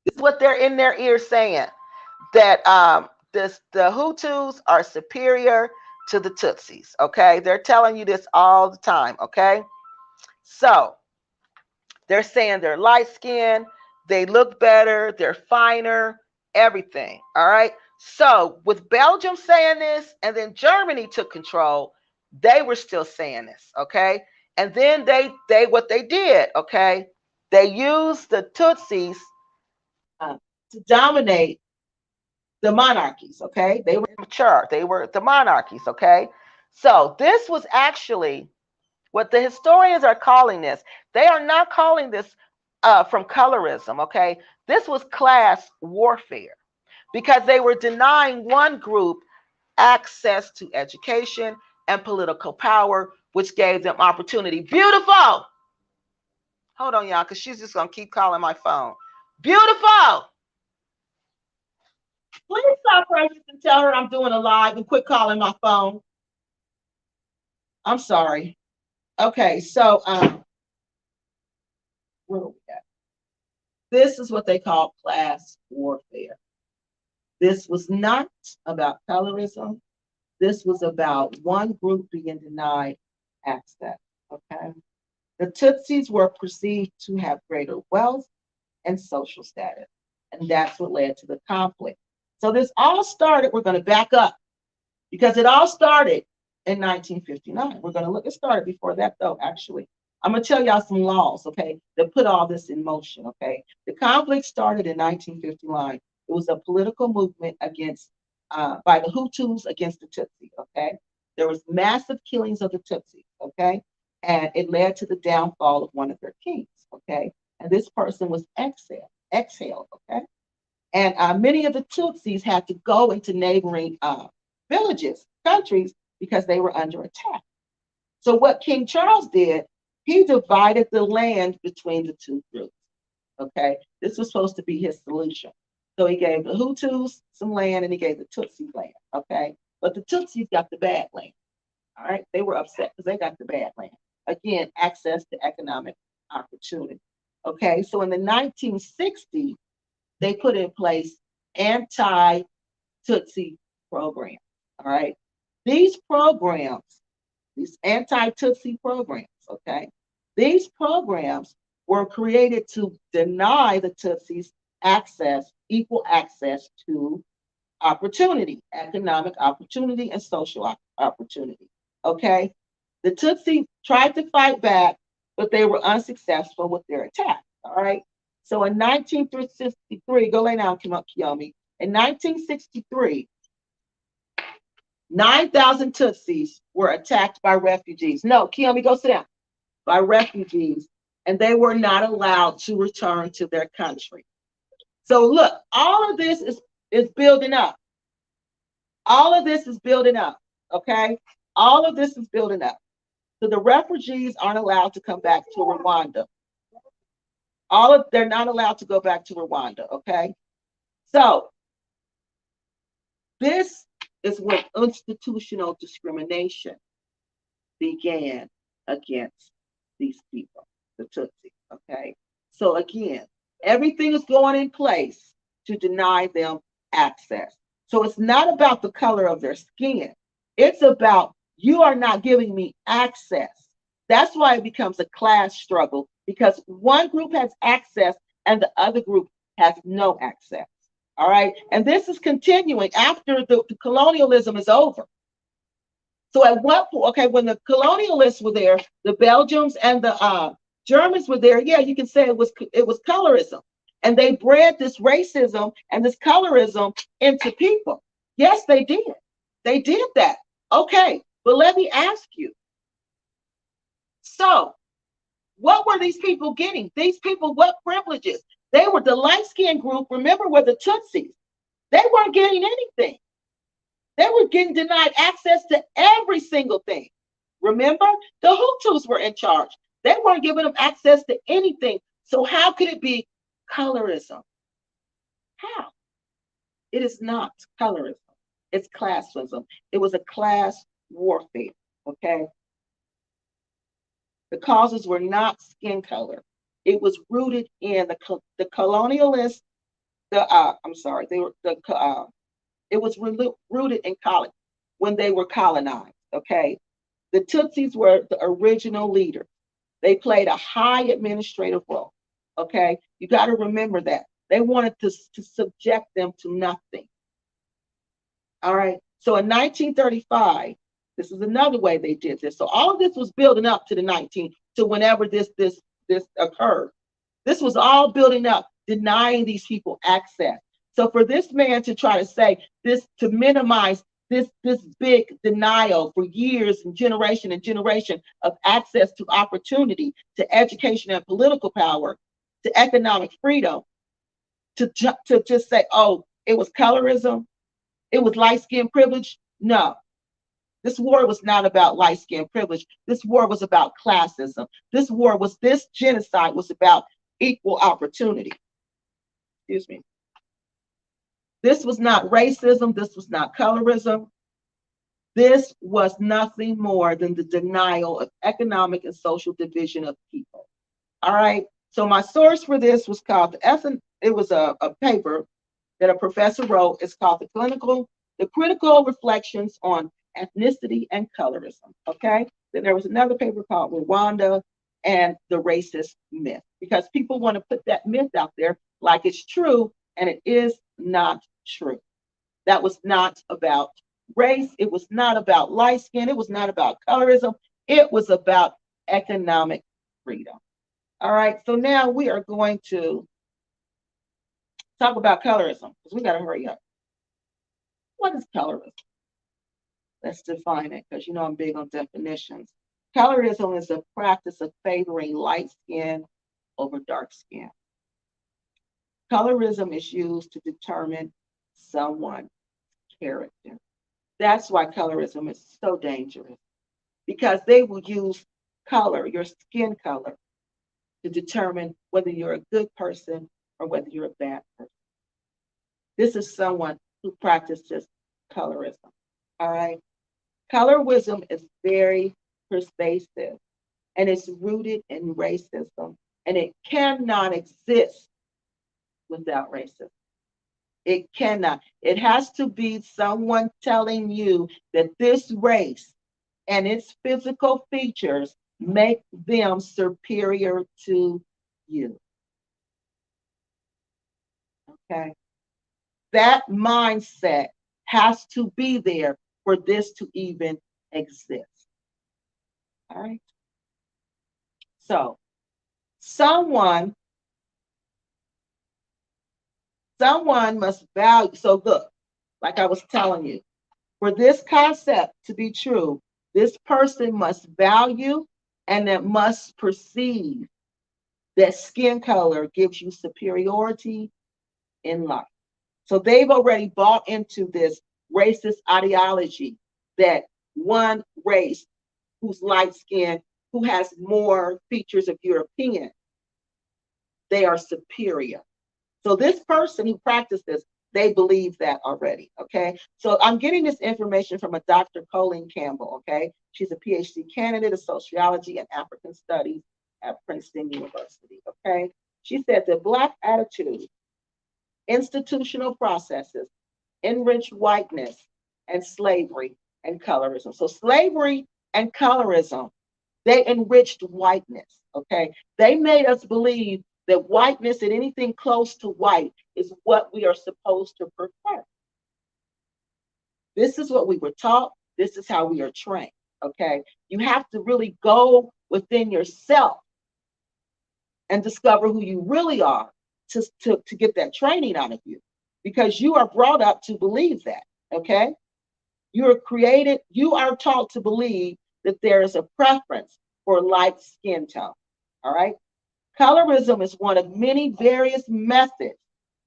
This is what they're in their ears saying, that the Hutus are superior to the Tutsis, okay? They're telling you this all the time, okay? So they're saying they're light-skinned, they look better, they're finer, everything, all right? So with Belgium saying this, and then Germany took control, they were still saying this, okay? And then what they did, okay? They used the Tutsis to dominate the monarchies, okay? They were mature. They were the monarchies, okay? So this was actually what the historians are calling this. They are not calling this from colorism, okay? This was class warfare because they were denying one group access to education and political power, which gave them opportunity. Beautiful! Hold on, y'all, because she's just going to keep calling my phone. Beautiful! Please stop precious and tell her I'm doing a live and quit calling my phone. I'm sorry. Okay, so where are we at? This is what they call class warfare. This was not about colorism. This was about one group being denied access. Okay. The Tutsis were perceived to have greater wealth and social status. And that's what led to the conflict. So this all started, we're going to back up because it all started in 1959. We're going to look, it started before that though, actually. I'm going to tell y'all some laws, okay, that put all this in motion, okay? The conflict started in 1959. It was a political movement against, by the Hutus against the Tutsi, okay? There was massive killings of the Tutsi, okay? And it led to the downfall of one of their kings, okay? And this person was exiled, okay? And many of the Tutsis had to go into neighboring villages, countries, because they were under attack. So what King Charles did, he divided the land between the two groups, okay? This was supposed to be his solution. So he gave the Hutus some land and he gave the Tutsis land, okay? But the Tutsis got the bad land, all right? They were upset because they got the bad land. Again, access to economic opportunity, okay? So in the 1960s, they put in place anti-Tutsi programs, all right? These programs, these anti-Tutsi programs, okay? These programs were created to deny the Tutsis access, equal access to opportunity, economic opportunity, and social opportunity, okay? The Tutsi tried to fight back, but they were unsuccessful with their attack, all right? So in 1963, go lay down, Kiyomi. In 1963, 9,000 Tutsis were attacked by refugees. No, Kiyomi, go sit down. By refugees, and they were not allowed to return to their country. So look, all of this is building up. All of this is building up, okay? All of this is building up. So the refugees aren't allowed to come back to Rwanda. They're not allowed to go back to Rwanda, okay? So this is when institutional discrimination began against these people, the Tutsi, okay? So again, everything is going in place to deny them access. So it's not about the color of their skin. It's about you are not giving me access. That's why it becomes a class struggle, because one group has access and the other group has no access. All right. And this is continuing after the colonialism is over. So at what point, okay, when the colonialists were there, the Belgians and the Germans were there, yeah, you can say it was colorism. And they bred this racism and this colorism into people. Yes, they did. They did that. Okay, but let me ask you. So what were these people getting? These people, what privileges? They were the light-skinned group, remember, were the Tutsis. They weren't getting anything. They were getting denied access to every single thing. Remember, the Hutus were in charge. They weren't giving them access to anything. So how could it be colorism? How? It is not colorism. It's classism. It was a class warfare, okay? The causes were not skin color. It was rooted in the colonialists, it was rooted in college when they were colonized, okay? The Tutsis were the original leaders. They played a high administrative role, okay? You got to remember that. They wanted to subject them to nothing. All right. So in 1935, this is another way they did this. So all of this was building up to whenever this occurred. This was all building up, denying these people access. So for this man to try to say this, to minimize this big denial for years and generation of access to opportunity, to education and political power, to economic freedom, to just say, oh, it was colorism, it was light-skinned privilege. No, this war was not about light-skinned privilege. This war was about classism. This genocide was about equal opportunity. Excuse me. This was not racism. This was not colorism. This was nothing more than the denial of economic and social division of people. All right. So my source for this was called it was a paper that a professor wrote. It's called the critical reflections on ethnicity and colorism. Okay. Then there was another paper called Rwanda and the racist myth, because people want to put that myth out there like it's true, and it is not true. That was not about race. It was not about light skin. It was not about colorism. It was about economic freedom. All right. So now we are going to talk about colorism, because we got to hurry up. What is colorism? Let's define it, because you know I'm big on definitions. Colorism is a practice of favoring light skin over dark skin. Colorism is used to determine someone's character. That's why colorism is so dangerous, because they will use color, your skin color, to determine whether you're a good person or whether you're a bad person. This is someone who practices colorism. All right. Colorism is very pervasive, and it's rooted in racism, and it cannot exist without racism. It cannot. It has to be someone telling you that this race and its physical features make them superior to you. Okay. That mindset has to be there for this to even exist. All right. So someone must value. So look, like I was telling you, for this concept to be true, this person must value and it must perceive that skin color gives you superiority in life. So they've already bought into this racist ideology that one race who's light skinned, who has more features of European, they are superior. So this person who practiced this, they believe that already, okay? So I'm getting this information from a Dr. Colleen Campbell, okay? She's a PhD candidate of sociology and African studies at Princeton University, okay? She said that Black attitude, institutional processes, enrich whiteness and slavery and colorism. So slavery and colorism, they enriched whiteness, okay? They made us believe that whiteness and anything close to white is what we are supposed to prefer. This is what we were taught. This is how we are trained, okay? You have to really go within yourself and discover who you really are to get that training out of you, because you are brought up to believe that, okay? You are taught to believe that there is a preference for light skin tone, all right? Colorism is one of many various methods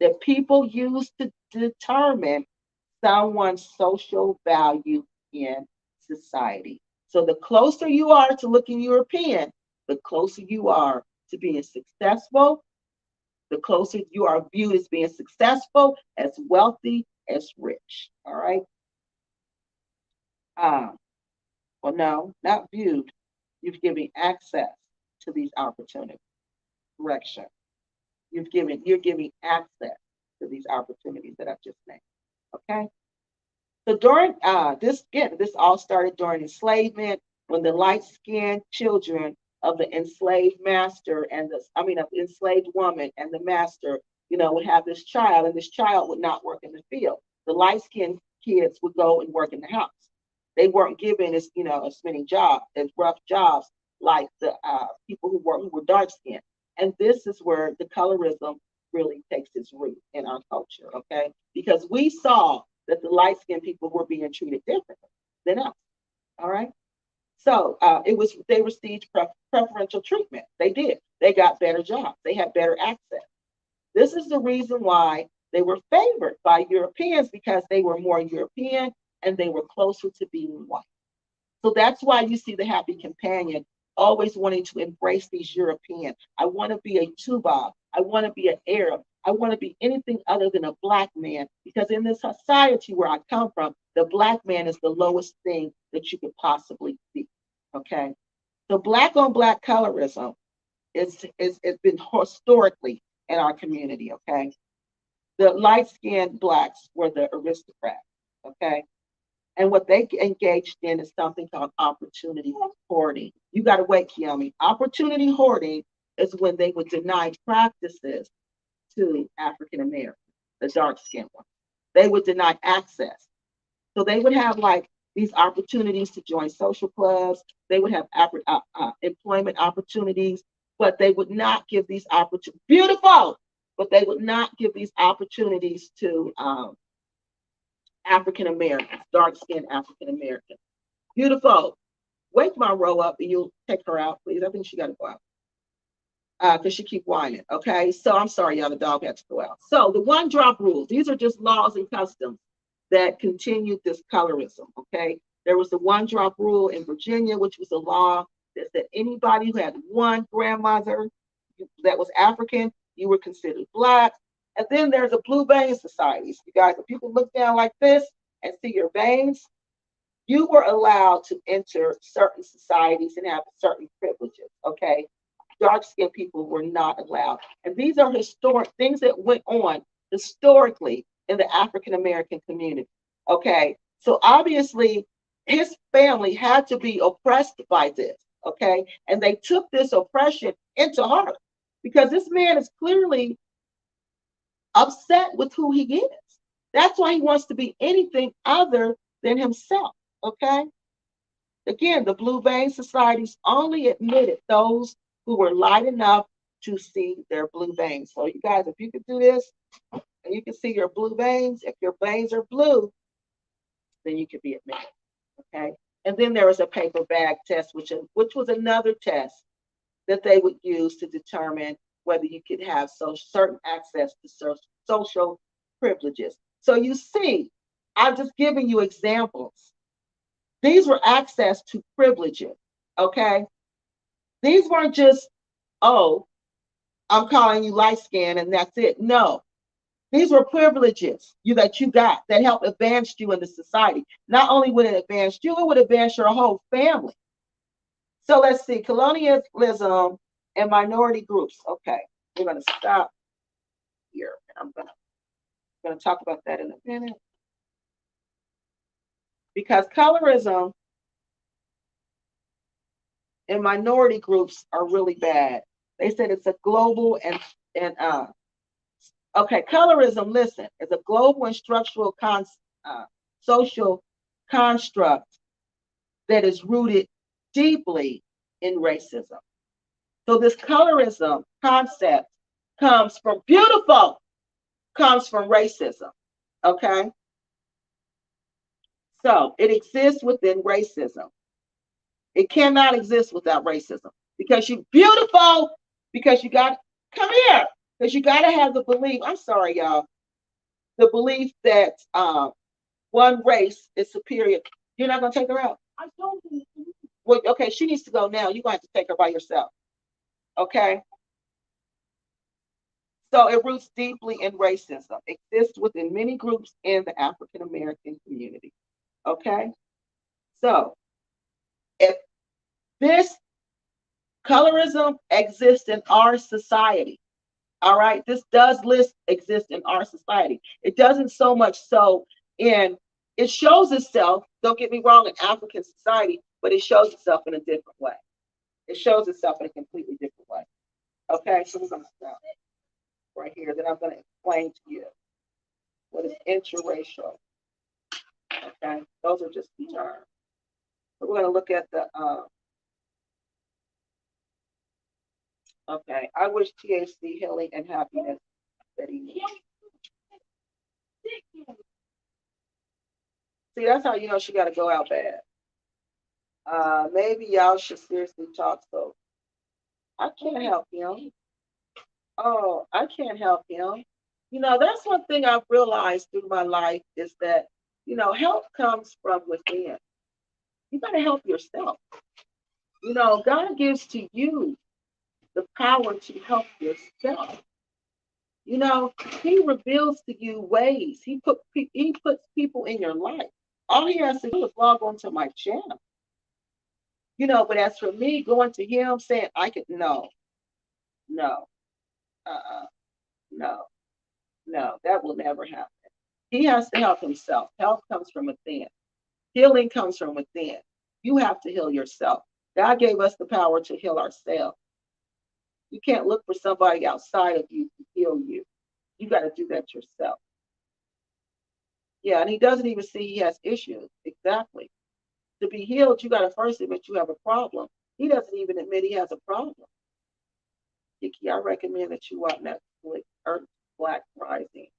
that people use to determine someone's social value in society. So the closer you are to looking European, the closer you are to being successful, the closer you are viewed as being successful, as wealthy, as rich. All right. Well, no, not viewed. You've given access to these opportunities. Correction. You're giving access to these opportunities that I've just named. Okay. So during this all started during enslavement, when the light-skinned children of the enslaved master and of the enslaved woman and the master, would have this child, and this child would not work in the field. The light-skinned kids would go and work in the house. They weren't given as many jobs, as rough jobs like the people who were dark-skinned. And this is where the colorism really takes its root in our culture, okay? Because we saw that the light-skinned people were being treated differently than us, all right? So they received preferential treatment. They did. They got better jobs. They had better access. This is the reason why they were favored by Europeans, because they were more European and they were closer to being white. So that's why you see the happy companion always wanting to embrace these European. I want to be a Tubab. I want to be an Arab. I want to be anything other than a black man, because in this society where I come from, the black man is the lowest thing that you could possibly be. Okay. So black on black colorism it's been historically in our community. Okay. The light-skinned blacks were the aristocrats. Okay. And what they engaged in is something called opportunity hoarding. You got to wait, Kiyomi. Opportunity hoarding is when they would deny practices to African Americans, the dark skinned ones. They would deny access. So they would have like these opportunities to join social clubs. They would have employment opportunities, but they would not give these opportunities. Beautiful, but they would not give these opportunities to African Americans, dark skinned African Americans. Beautiful. Wake my row up and you'll take her out, please. I think she got to go out because she keep whining. Okay, so I'm sorry, y'all. The dog had to go out. So the one drop rules. These are just laws and customs that continued this colorism. Okay, there was the one drop rule in Virginia, which was a law that said anybody who had one grandmother that was African, you were considered black. And then there's a blue vein societies. You guys, if you can look down like this and see your veins, you were allowed to enter certain societies and have certain privileges. Okay, dark-skinned people were not allowed. And these are historic things that went on historically in the African American community. Okay, so obviously his family had to be oppressed by this. Okay, and they took this oppression into heart because this man is clearly upset with who he is. That's why he wants to be anything other than himself. Okay, again, the blue vein societies only admitted those who were light enough to see their blue veins. So you guys, if you could do this and you can see your blue veins, if your veins are blue, then you could be admitted. Okay. And then there was a paper bag test, which was another test that they would use to determine whether you could have certain access to social privileges. So you see, I'm just giving you examples. These were access to privileges. Okay. These weren't just, oh, I'm calling you light skin and that's it. No, these were privileges that you got that helped advance you in the society. Not only would it advance you, it would advance your whole family. So let's see, colonialism and minority groups. Okay, we're going to stop here. I'm going to talk about that in a minute. Because colorism and minority groups are really bad. They said it's a global okay, colorism, listen, is a global and structural social construct that is rooted deeply in racism. So this colorism concept comes from racism. Okay. So it exists within racism. It cannot exist without racism because you beautiful, because you got, come here, because you got to have the belief, I'm sorry, y'all, the belief that one race is superior. You're not going to take her out? I told you. Well, okay, she needs to go now. You're going to have to take her by yourself. Okay? So it roots deeply in racism. It exists within many groups in the African American community. Okay? So if this colorism exists in our society, all right, this does exist in our society. It doesn't so much so it shows itself, don't get me wrong, in African society, but it shows itself in a different way. It shows itself in a completely different way. Okay, so we're going to stop right here. Then I'm going to explain to you what is interracial. Okay, those are just the terms. So we're going to look at the, okay, I wish THC healing and happiness that he needs. See, that's how you know she got to go out bad. Maybe y'all should seriously talk. So I can't help him. Oh, I can't help him. You know, that's one thing I've realized through my life is that, you know, help comes from within. You got to help yourself. You know, God gives to you the power to help yourself. You know, he reveals to you ways. He puts people in your life. All he has to do is log on to my channel. You know, but as for me going to him saying I could no, no, no, that will never happen. He has to help himself. Health comes from within. Healing comes from within. You have to heal yourself. God gave us the power to heal ourselves. You can't look for somebody outside of you to heal you. You got to do that yourself. Yeah, and he doesn't even see he has issues. Exactly. To be healed, you got to first admit you have a problem. He doesn't even admit he has a problem. Kiki, I recommend that you watch Netflix, Earth Black Rising.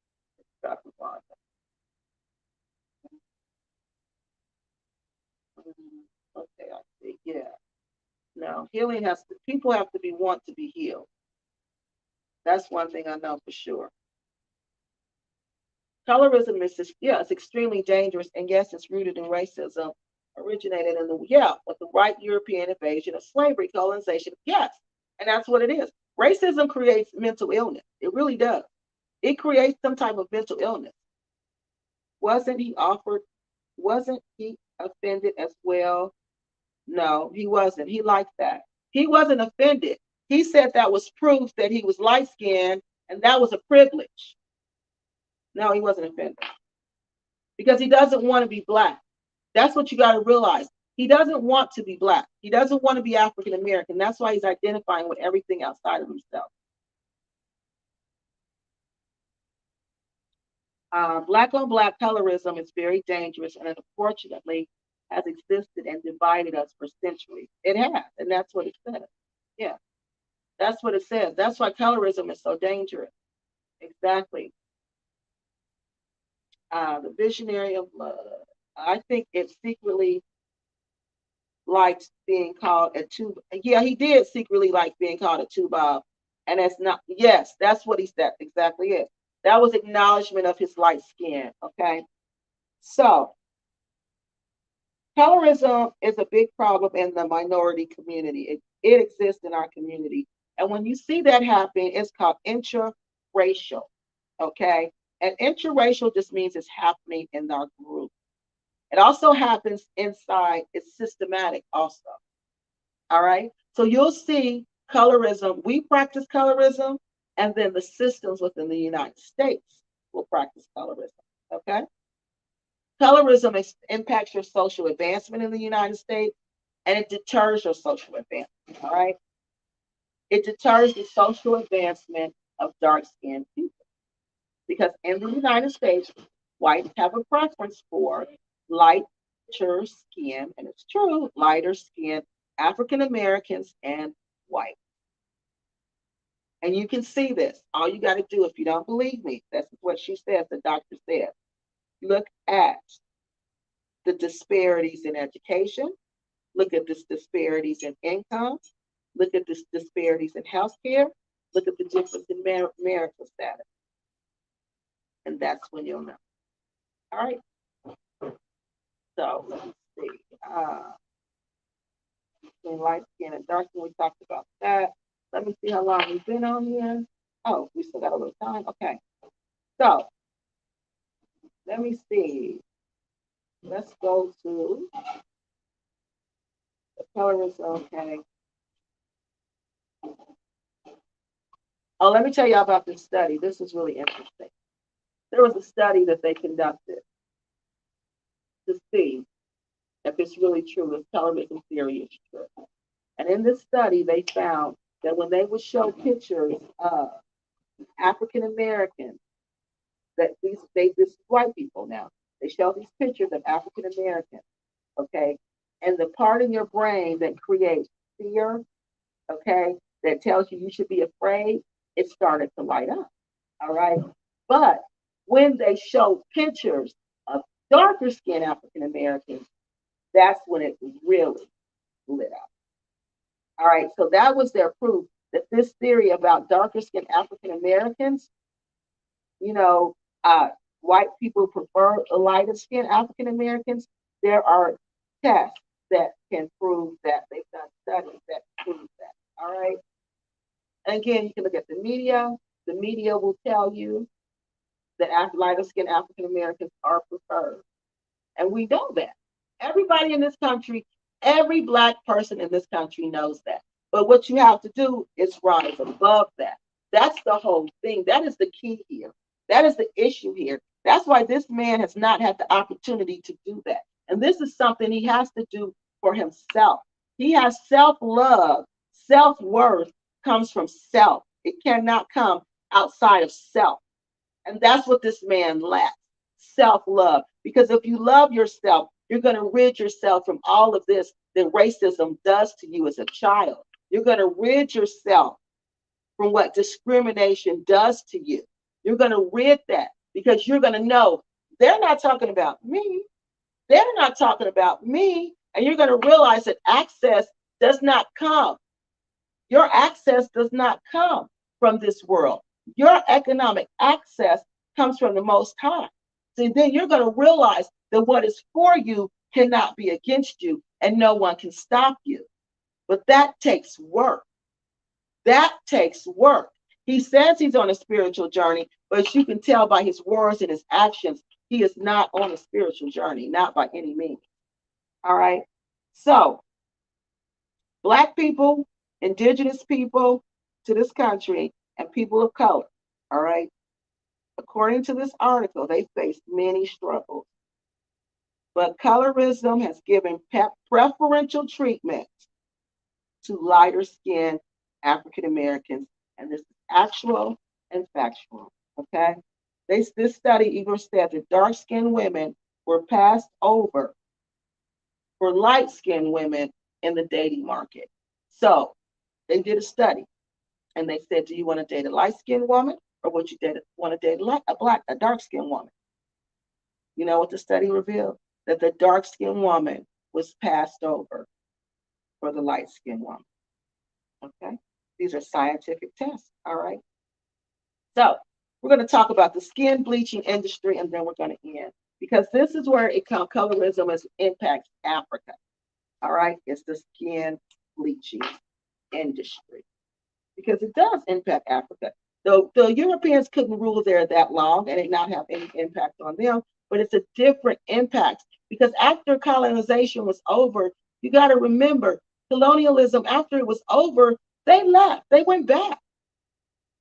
Okay, I see. Yeah. No, healing has to, people have to be want to be healed. That's one thing I know for sure. Colorism is, yeah, it's extremely dangerous, and yes, it's rooted in racism, originated in the, yeah, with the white European invasion of slavery, colonization, yes, and that's what it is. Racism creates mental illness. It really does. It creates some type of mental illness. Wasn't he offered? Wasn't he offended as well? No, he wasn't. He liked that. He wasn't offended. He said that was proof that he was light skinned and that was a privilege. No, he wasn't offended because he doesn't want to be black. That's what you got to realize. He doesn't want to be black. He doesn't want to be African American. That's why he's identifying with everything outside of himself. Black on black colorism is very dangerous and unfortunately has existed and divided us for centuries. It has, and that's what it says. Yeah, that's what it says. That's why colorism is so dangerous. Exactly. The visionary of love. I think it secretly likes being called a two. Yeah, he did secretly like being called a two bob, and that's not. Yes, that's what he said. Exactly it. That was acknowledgement of his light skin. Okay, so colorism is a big problem in the minority community. It exists in our community, and when you see that happen, it's called intraracial. Okay, and interracial just means it's happening in our group. It also happens inside, it's systematic also. All right. So you'll see colorism. We practice colorism, and then the systems within the United States will practice colorism. Okay. Colorism impacts your social advancement in the United States, and it deters your social advancement. All right. It deters the social advancement of dark skinned people because in the United States, whites have a preference for lighter skin, and it's true, lighter skin African Americans and white. And you can see this. All you got to do, if you don't believe me, that's what she says, the doctor said. Look at the disparities in education, look at the disparities in income, look at the disparities in healthcare, look at the difference in marital status. And that's when you'll know. All right. So let's see. Light skin and dark skin, we talked about that. Let me see how long we've been on here. Oh, we still got a little time. Okay. So let me see. Let's go to the colorism. Okay. Oh, let me tell you about this study. This is really interesting. There was a study that they conducted to see if it's really true, if colorism theory is true. And in this study, they found that when they would show pictures of African Americans, that this is white people now. They show these pictures of African Americans, okay, and the part in your brain that creates fear, okay, that tells you should be afraid, it started to light up. All right. But when they show pictures of darker skinned African Americans, that's when it really lit up. All right. So that was their proof that this theory about darker skinned African Americans, you know, white people prefer lighter skinned African Americans. There are tests that can prove that. They've done studies that prove that. All right. And again, you can look at the media, The media will tell you that lighter skinned African Americans are preferred. And we know that. Everybody in this country, every Black person in this country knows that. But what you have to do is rise above that. That's the whole thing. That is the key here. That is the issue here. That's why this man has not had the opportunity to do that. And this is something he has to do for himself. He has self-love. Self-worth comes from self. It cannot come outside of self. And that's what this man lacks, self-love. Because if you love yourself, you're going to rid yourself from all of this that racism does to you as a child. You're going to rid yourself from what discrimination does to you. You're going to rid that because you're going to know they're not talking about me. They're not talking about me. And you're going to realize that access does not come. Your access does not come from this world. Your economic access comes from the Most High. So then you're going to realize that what is for you cannot be against you, and no one can stop you. But that takes work. That takes work. He says he's on a spiritual journey, but as you can tell by his words and his actions, he is not on a spiritual journey, not by any means. All right. So, Black people, indigenous people to this country, and people of color, all right, according to this article, they face many struggles. But colorism has given preferential treatment to lighter skinned African Americans, and this is actual and factual, okay? This study even said that dark skinned women were passed over for light skinned women in the dating market. So they did a study and they said, do you want to date a light skinned woman or would you want to date a dark skinned woman? You know what the study revealed? That the dark skinned woman was passed over for the light skinned woman. Okay? These are scientific tests, all right? So we're going to talk about the skin bleaching industry and then we're going to end because this is where colorism impacts Africa. All right? It's the skin bleaching industry because it does impact Africa. Though the Europeans couldn't rule there that long and it not have any impact on them, but it's a different impact because after colonization was over, you got to remember colonialism, after it was over, they left, they went back.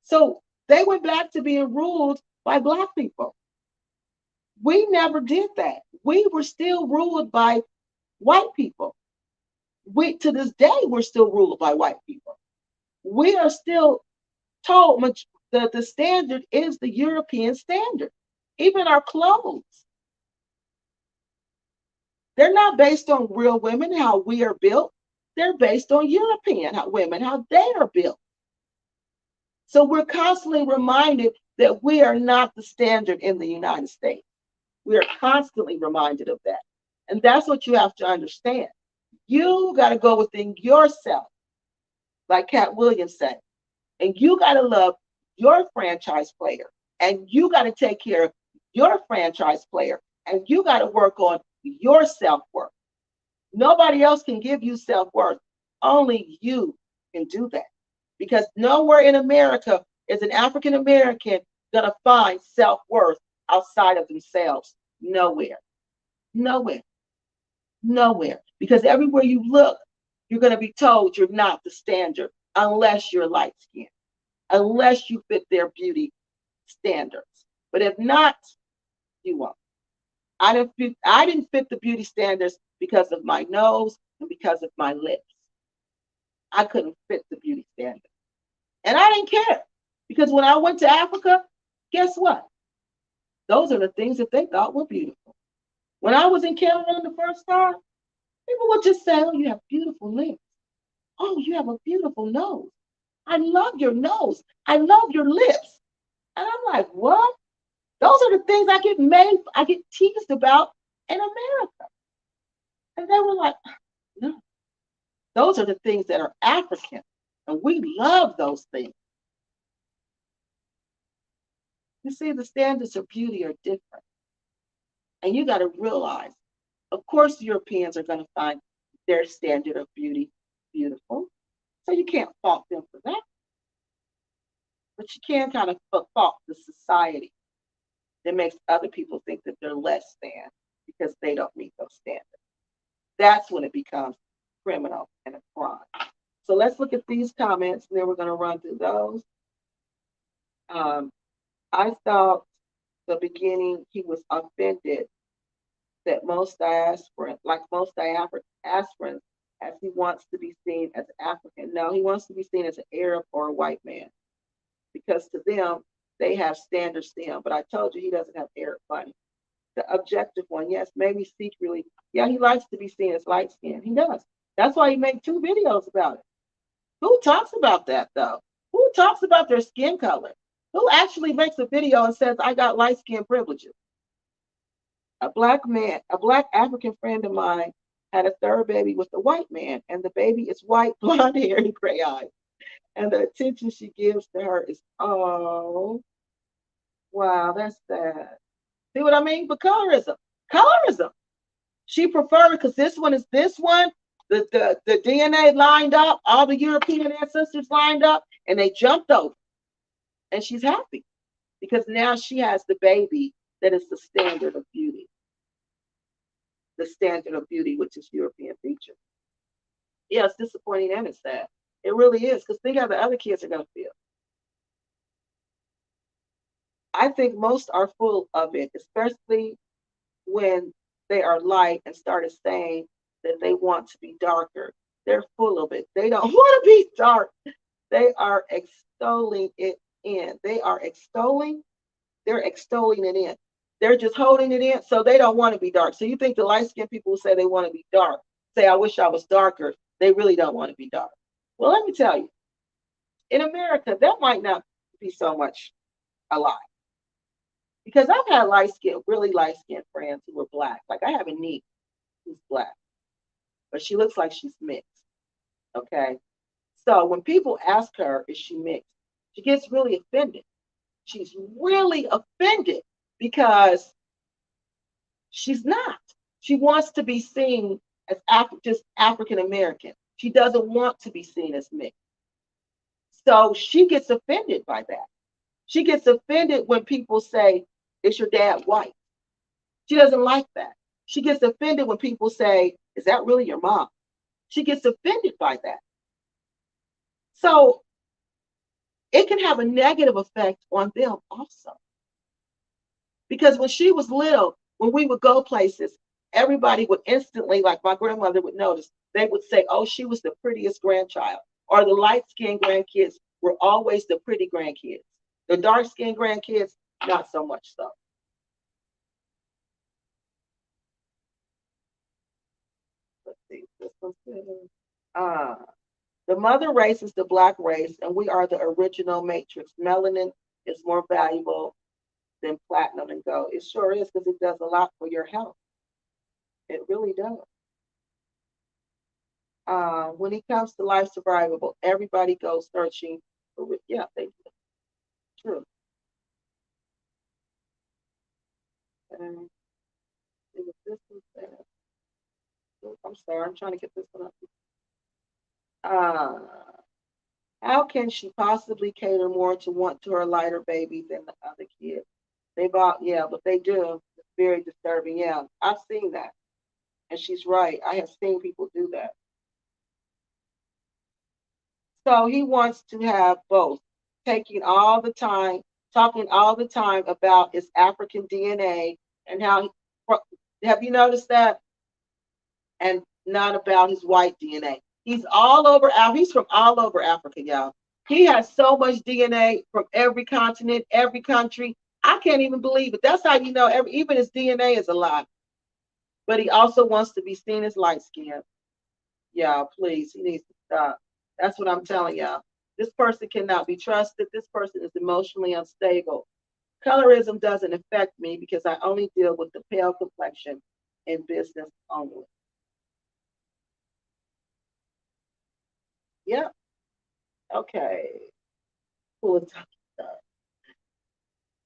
So they went back to being ruled by Black people. We never did that. We were still ruled by white people. To this day, we're still ruled by white people. We are still told that the standard is the European standard. Even our clothes. They're not based on real women, how we are built. They're based on European women, how they are built. So we're constantly reminded that we are not the standard in the United States. We are constantly reminded of that. And that's what you have to understand. You got to go within yourself, like Cat Williams said. And you got to love your franchise player. And you got to take care of your franchise player. And you got to work on your self-worth. Nobody else can give you self-worth. Only you can do that. Because nowhere in America is an African American going to find self-worth outside of themselves. Nowhere. Nowhere. Nowhere. Because everywhere you look, you're going to be told you're not the standard unless you're light-skinned, unless you fit their beauty standards. But if not, you won't. I didn't fit the beauty standards because of my nose and because of my lips. I couldn't fit the beauty standard. And I didn't care because when I went to Africa, guess what? Those are the things that they thought were beautiful. When I was in Cameroon the first time, people would just say, oh, you have beautiful lips. Oh, you have a beautiful nose. I love your nose. I love your lips. And I'm like, what? Those are the things I get teased about in America. And they were like, no, those are the things that are African. And we love those things. You see, the standards of beauty are different. And you got to realize, of course, Europeans are going to find their standard of beauty beautiful. So you can't fault them for that. But you can kind of fault the society that makes other people think that they're less than because they don't meet those standards. That's when it becomes criminal and a crime. So let's look at these comments, and then we're going to run through those. I thought the beginning he was offended that most diasporans, like most diasporans, as he wants to be seen as African. No, he wants to be seen as an Arab or a white man because to them, they have standards to him. But I told you he doesn't have Arab money. The objective one, yes, maybe secretly, yeah, he likes to be seen as light skinned. He does. That's why he made 2 videos about it. Who talks about that though? Who talks about their skin color? Who actually makes a video and says, I got light skin privileges? A black African friend of mine had a 3rd baby with a white man, and the baby is white, blonde hair, and gray eyes. And the attention she gives to her is, oh, wow, that's sad. See what I mean? But colorism. She preferred because this one is this one. The DNA lined up, all the European ancestors lined up, and they jumped over. And she's happy because now she has the baby that is the standard of beauty. The standard of beauty, which is European feature. Yeah, it's disappointing and it's sad. It really is, because think how the other kids are going to feel. I think most are full of it, especially when they are light and started saying that they want to be darker. They're full of it. They don't want to be dark. They are extolling it in. They're extolling it in. They're just holding it in, so they don't want to be dark. So you think the light-skinned people who say they want to be dark, say, I wish I was darker, they really don't want to be dark. Well, let me tell you, in America, that might not be so much a lie. Because I've had really light-skinned friends who were black. Like I have a niece who's black, but she looks like she's mixed. Okay. So when people ask her, is she mixed? She gets really offended. She's really offended because she's not. She wants to be seen as just African American. She doesn't want to be seen as mixed. So she gets offended by that. She gets offended when people say, is your dad white? She doesn't like that. She gets offended when people say, is that really your mom? She gets offended by that. So it can have a negative effect on them also. Because when she was little, when we would go places, everybody would instantly, like my grandmother would notice, they would say, oh, she was the prettiest grandchild. Or the light-skinned grandkids were always the pretty grandkids. The dark-skinned grandkids, not so much so. Let's see, this one's good. The mother race is the black race, and we are the original matrix. Melanin is more valuable than platinum and gold. It sure is, because it does a lot for your health. It really does. When it comes to life survivable, everybody goes searching for it. Yeah, they do. True. And it was this one said. I'm sorry, I'm trying to get this one up. How can she possibly cater more to want to her lighter baby than the other kids? They've all, yeah, but they do. It's very disturbing. Yeah, I've seen that. And she's right. I have seen people do that. So he wants to have both, talking all the time about his African DNA and how, have you noticed that? And not about his white DNA. He's all over, he's from all over Africa, y'all. He has so much DNA from every continent, every country. I can't even believe it. That's how you know even his DNA is a lie. But he also wants to be seen as light skinned. Y'all, please, he needs to stop. That's what I'm telling y'all. This person cannot be trusted. This person is emotionally unstable. Colorism doesn't affect me because I only deal with the pale complexion in business only. Yep. Okay. Cool.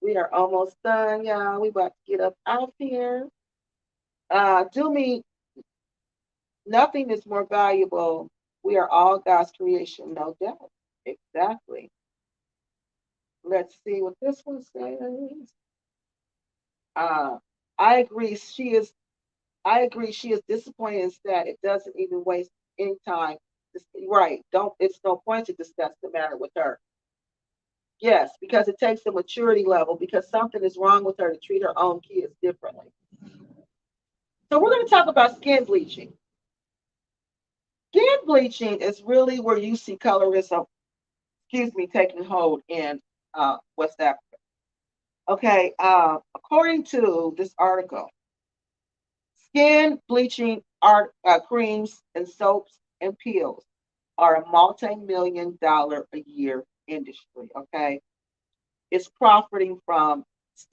We are almost done, y'all. We about to get up out here. Do me, nothing is more valuable. We are all God's creation, no doubt. Exactly. Let's see what this one says. Uh, I agree. She is disappointed that it doesn't even waste any time. Right. Don't. It's no point to discuss the matter with her. Yes, because it takes a maturity level because something is wrong with her to treat her own kids differently. So we're going to talk about skin bleaching. Skin bleaching is really where you see colorism, taking hold in West Africa. Okay, according to this article, skin bleaching art, creams and soaps and peels are a multi-million-dollar a year industry. Okay, it's profiting from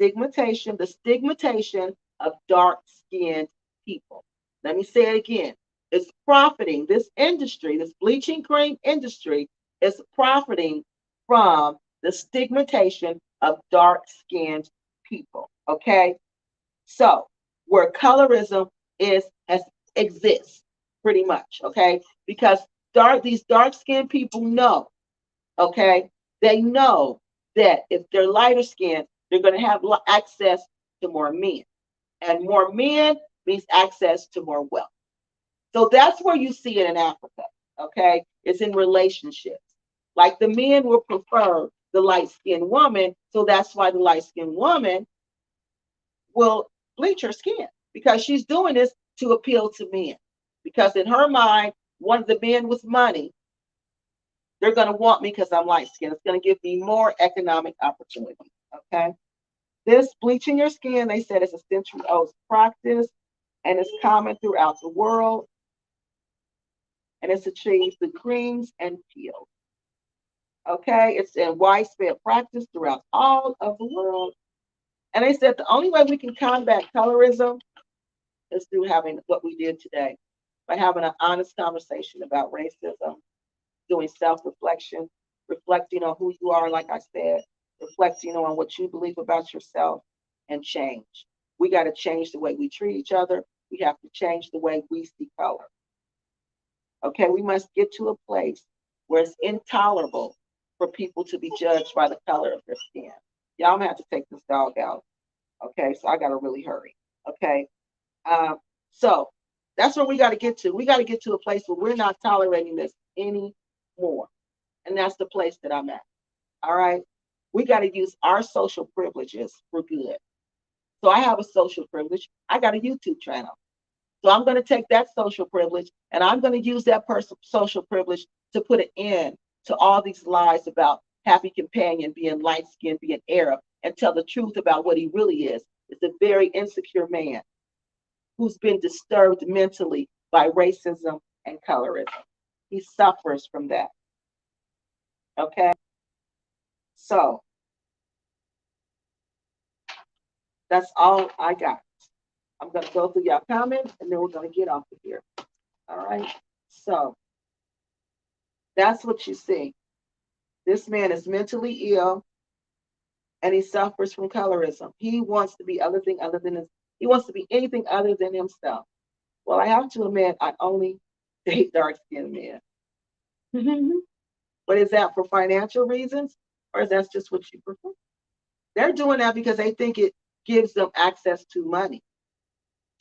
the stigmatization of dark-skinned people. Let me say it again. It's profiting, this industry, this bleaching cream industry is profiting from the stigmatization of dark-skinned people. Okay? So where colorism is has exists pretty much, okay? Because these dark-skinned people know, okay? They know that if they're lighter skinned, they're going to have access to more men. And more men means access to more wealth. So that's where you see it in Africa, okay? It's in relationships. Like the men will prefer the light skinned woman, so that's why the light skinned woman will bleach her skin because she's doing this to appeal to men. Because in her mind, one of the men with money, they're going to want me because I'm light skinned. It's going to give me more economic opportunity. Okay. This bleaching your skin, they said, is a century old practice and it's common throughout the world. And it's achieved through creams and peels. Okay. It's in widespread practice throughout all of the world. And they said the only way we can combat colorism is through having what we did today, by having an honest conversation about racism, doing self-reflection, reflecting on who you are, like I said, reflecting on what you believe about yourself, and change. We got to change the way we treat each other. We have to change the way we see color. Okay, we must get to a place where it's intolerable for people to be judged by the color of their skin. Y'all, I'm gonna have to take this dog out. Okay, so I gotta really hurry. Okay, so that's where we got to get to. We got to get to a place where we're not tolerating this anymore. And that's the place that I'm at. All right. We got to use our social privileges for good. So I have a social privilege. I got a YouTube channel. So I'm going to take that social privilege and I'm going to use that social privilege to put an end to all these lies about happy companion being light skinned, being Arab, and tell the truth about what he really is. It's a very insecure man who's been disturbed mentally by racism and colorism. He suffers from that. Okay? So that's all I got. I'm going to go through your comments and then we're going to get off of here. All right? So that's what you see. This man is mentally ill and he suffers from colorism. He wants to be he wants to be anything other than himself. Well, I have to admit, I only date dark-skinned men. But is that for financial reasons or is that just what you prefer? They're doing that because they think it gives them access to money.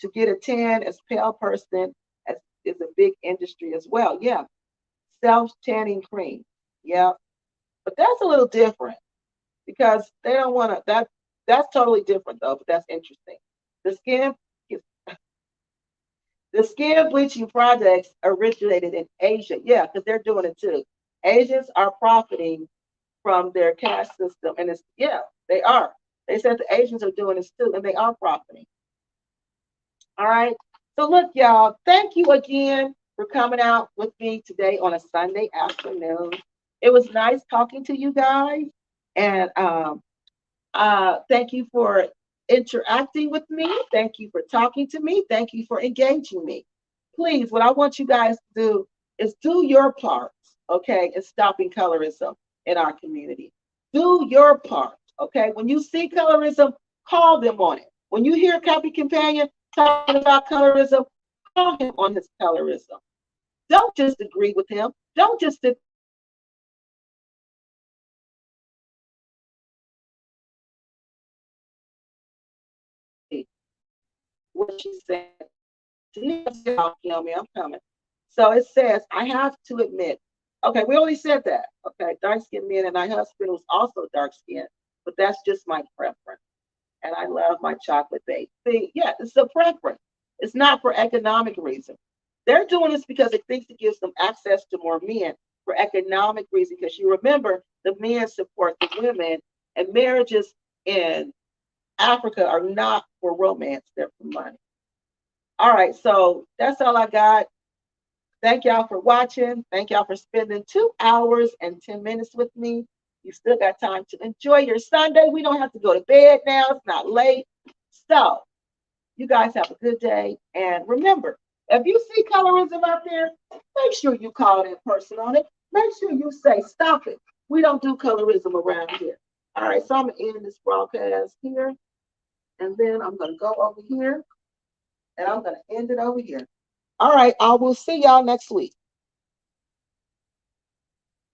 To get a tan as pale person is a big industry as well. Yeah. Self-tanning cream. Yeah. But that's a little different because they don't want to, that's totally different though, but that's interesting. The skin bleaching projects originated in Asia. Yeah, because they're doing it too. Asians are profiting from their caste system. And it's, yeah, they are. They said the Asians are doing this too, and they are profiting. All right. So look, y'all, thank you again for coming out with me today on a Sunday afternoon. It was nice talking to you guys. And thank you for interacting with me. Thank you for talking to me. Thank you for engaging me. Please, what I want you guys to do is do your part, okay, in stopping colorism in our community. Do your part, okay? When you see colorism, call them on it. When you hear Copy Companion talking about colorism, call him on his colorism. Don't just agree with him. Don't just sit what she said. Kill me, I'm coming. So it says, I have to admit, okay, we only said that. Okay, dark-skinned men, and my husband was also dark-skinned, but that's just my preference. And I love my chocolate bake. See, yeah, it's a preference. It's not for economic reasons. They're doing this because it thinks it gives them access to more men for economic reasons. Because you remember, the men support the women, and marriages in Africa are not for romance, they're for money. All right, so that's all I got. Thank y'all for watching. Thank y'all for spending 2 hours and 10 minutes with me. You still got time to enjoy your Sunday. We don't have to go to bed now. It's not late. So you guys have a good day. And remember, if you see colorism out there, make sure you call that person on it. Make sure you say, stop it. We don't do colorism around here. All right, so I'm going to end this broadcast here. And then I'm going to go over here. And I'm going to end it over here. All right, I will see y'all next week.